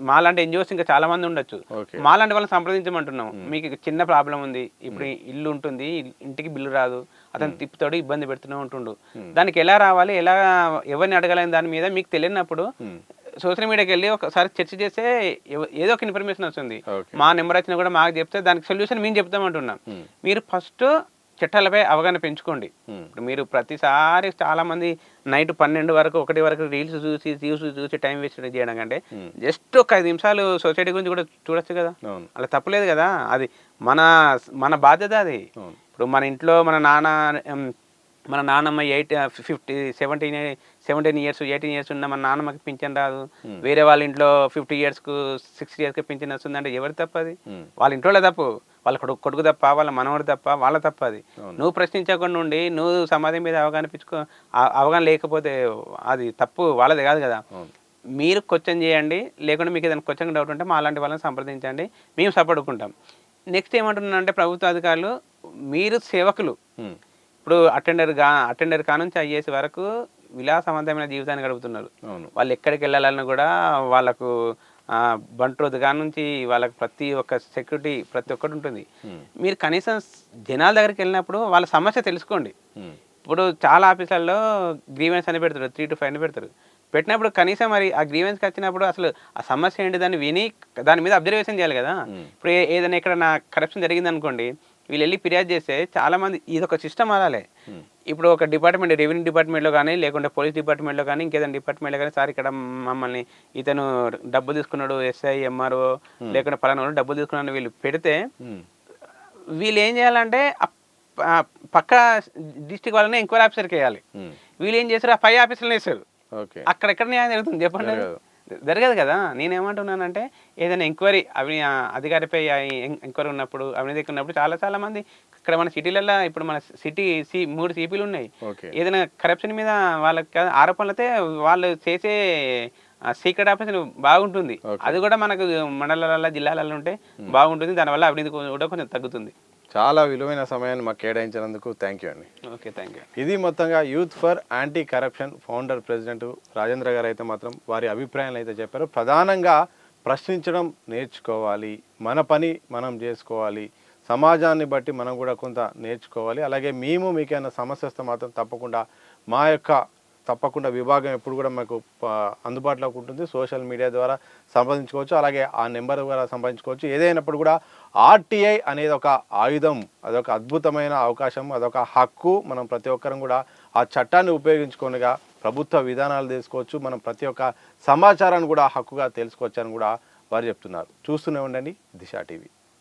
A: మాలాంటి ఎన్జిఓస్ ఇంకా చాలా మంది ఉండొచ్చు, మాలాంటి వాళ్ళని సంప్రదించమంటున్నాం. మీకు చిన్న ప్రాబ్లం ఉంది, ఇప్పుడు ఇల్లు ఉంటుంది, ఇంటికి బిల్లు రాదు, అతను తిప్పుతాడు, ఇబ్బంది పెడుతూనే ఉంటుండు. దానికి ఎలా రావాలి, ఎలా ఎవరిని అడగాలని దాని మీద మీకు తెలియనప్పుడు సోషల్ మీడియాకి వెళ్ళి ఒకసారి చర్చ చేస్తే ఏదో ఒక ఇన్ఫర్మేషన్ వస్తుంది. మా నెంబర్ వచ్చినా కూడా మాకు చెప్తే దానికి సొల్యూషన్ మేము చెప్తామంటున్నాం. మీరు ఫస్ట్ చట్టాలపై అవగాహన పెంచుకోండి. ఇప్పుడు మీరు ప్రతిసారి చాలా మంది నైట్ 12 వరకు 1 వరకు రీల్స్ చూసి టైం వేస్ట్ చేయడం కంటే జస్ట్ ఒక 5 నిమిషాలు సొసైటీ గురించి కూడా చూడొచ్చు కదా. అలా తప్పలేదు కదా, అది మన మన బాధ్యత. అది ఇప్పుడు మన ఇంట్లో మన నాన్నమ్మ 17 ఇయర్స్ 18 ఇయర్స్ ఉన్న మన నాన్నమ్మకి పింఛన్ రాదు, వేరే వాళ్ళ ఇంట్లో 50 ఇయర్స్కు 60 ఇయర్స్కి పింఛన్ వస్తుందంటే ఎవరి తప్పది? వాళ్ళ ఇంట్లో తప్పు, వాళ్ళ కొడుకు తప్ప, వాళ్ళ మనవడు తప్ప, వాళ్ళ తప్ప. అది నువ్వు ప్రశ్నించకుండా ఉండి నువ్వు సమాజం మీద అవగాహన లేకపోతే అది తప్పు వాళ్ళది కాదు కదా. మీరు క్వశ్చన్ చేయండి, లేకుంటే మీకు ఏదైనా క్వశ్చన్ డౌట్ ఉంటే మా అలాంటి వాళ్ళని సంప్రదించండి, మేము సపోర్టుకుంటాం. నెక్స్ట్ ఏమంటున్నానంటే ప్రభుత్వ అధికారులు మీరు సేవకులు. ఇప్పుడు అటెండర్ కానుంచి ఐఏఎస్ వరకు విలాసవంతమైన జీవితాన్ని గడుపుతున్నారు. వాళ్ళు ఎక్కడికి వెళ్ళాలన్నా కూడా వాళ్ళకు బంట్రోజు కానుంచి వాళ్ళకి ప్రతి ఒక్క సెక్యూరిటీ ప్రతి ఒక్కటి ఉంటుంది. మీరు కనీసం జనాల దగ్గరికి వెళ్ళినప్పుడు వాళ్ళ సమస్య తెలుసుకోండి. ఇప్పుడు చాలా ఆఫీసులలో గ్రీవెన్స్ అని పెడతారు, 3 to 5 అని పెడతారు. పెట్టినప్పుడు కనీసం మరి ఆ గ్రీవెన్స్కి వచ్చినప్పుడు అసలు ఆ సమస్య ఏంటి దాన్ని విని దాని మీద అబ్జర్వేషన్ చేయాలి కదా. ఇప్పుడు ఏదైనా ఇక్కడ నా కరప్షన్ జరిగింది అనుకోండి, వీళ్ళు వెళ్ళి ఫిర్యాదు చేస్తే చాలా మంది ఇది ఒక సిస్టమ్ అనాలే. ఇప్పుడు ఒక డిపార్ట్మెంట్, రెవెన్యూ డిపార్ట్మెంట్లో కానీ, లేకుంటే పోలీస్ డిపార్ట్మెంట్లో కానీ, ఇంకేదైనా డిపార్ట్మెంట్లో కానీ, సార్ ఇక్కడ మమ్మల్ని ఇతను డబ్బు తీసుకున్నాడు, ఎస్ఐ ఎంఆర్ఓ లేకుంటే పలానా డబ్బులు తీసుకున్నాడు వీళ్ళు పెడితే వీళ్ళు ఏం చేయాలంటే పక్క డిస్ట్రిక్ట్ వాళ్ళని ఎంక్వైరీ ఆఫీసర్కి వేయాలి. వీళ్ళు ఏం చేస్తారు, ఆ 5 ఆఫీసర్లు వేస్తారు. అక్కడెక్కడ న్యాయం జరుగుతుంది చెప్పండి? జరగదు కదా. నేనేమంటున్నానంటే ఏదైనా ఎంక్వైరీ అధికారిపై ఎంక్వైరీ ఉన్నప్పుడు, అవినీతి ఉన్నప్పుడు చాలా మంది ఇక్కడ మన సిటీలలో, ఇప్పుడు మన 3 సిపిలు ఉన్నాయి. ఏదైనా కరప్షన్ మీద వాళ్ళకి ఆరోపణలైతే వాళ్ళు చేసే సీక్రెట్ ఆఫీసర్ బాగుంటుంది. అది కూడా మనకు మండలాలలో జిల్లాలలో ఉంటే బాగుంటుంది. దానివల్ల అవినీతి కూడా కొంచెం తగ్గుతుంది.
B: చాలా విలువైన సమయాన్ని మాకు కేటాయించినందుకు థ్యాంక్ యూ అండి.
A: Okay, thank you.
B: ఇది మొత్తంగా youth for anti corruption founder president Rajendra గారు అయితే మాత్రం వారి అభిప్రాయాలు అయితే చెప్పారు. ప్రధానంగా ప్రశ్నించడం నేర్చుకోవాలి, మన పని మనం చేసుకోవాలి, సమాజాన్ని బట్టి మనం కూడా కొంత నేర్చుకోవాలి. అలాగే మీకైనా సమస్య వస్తే మాత్రం తప్పకుండా విభాగం ఎప్పుడు కూడా మాకు అందుబాటులోకి ఉంటుంది. సోషల్ మీడియా ద్వారా సంప్రదించుకోవచ్చు, అలాగే ఆ నెంబర్ ద్వారా సంప్రదించుకోవచ్చు. ఏదైనప్పుడు కూడా ఆర్టీఐ అనేది ఒక ఆయుధం, అదొక అద్భుతమైన అవకాశం, అదొక హక్కు. మనం ప్రతి ఒక్కరం కూడా ఆ చట్టాన్ని ఉపయోగించుకోనిగా ప్రభుత్వ విధానాలు తెలుసుకోవచ్చు, మనం ప్రతి ఒక్క సమాచారాన్ని కూడా హక్కుగా తెలుసుకోవచ్చు అని కూడా వారు చెప్తున్నారు. చూస్తూనే ఉండండి దిశ టీవీ.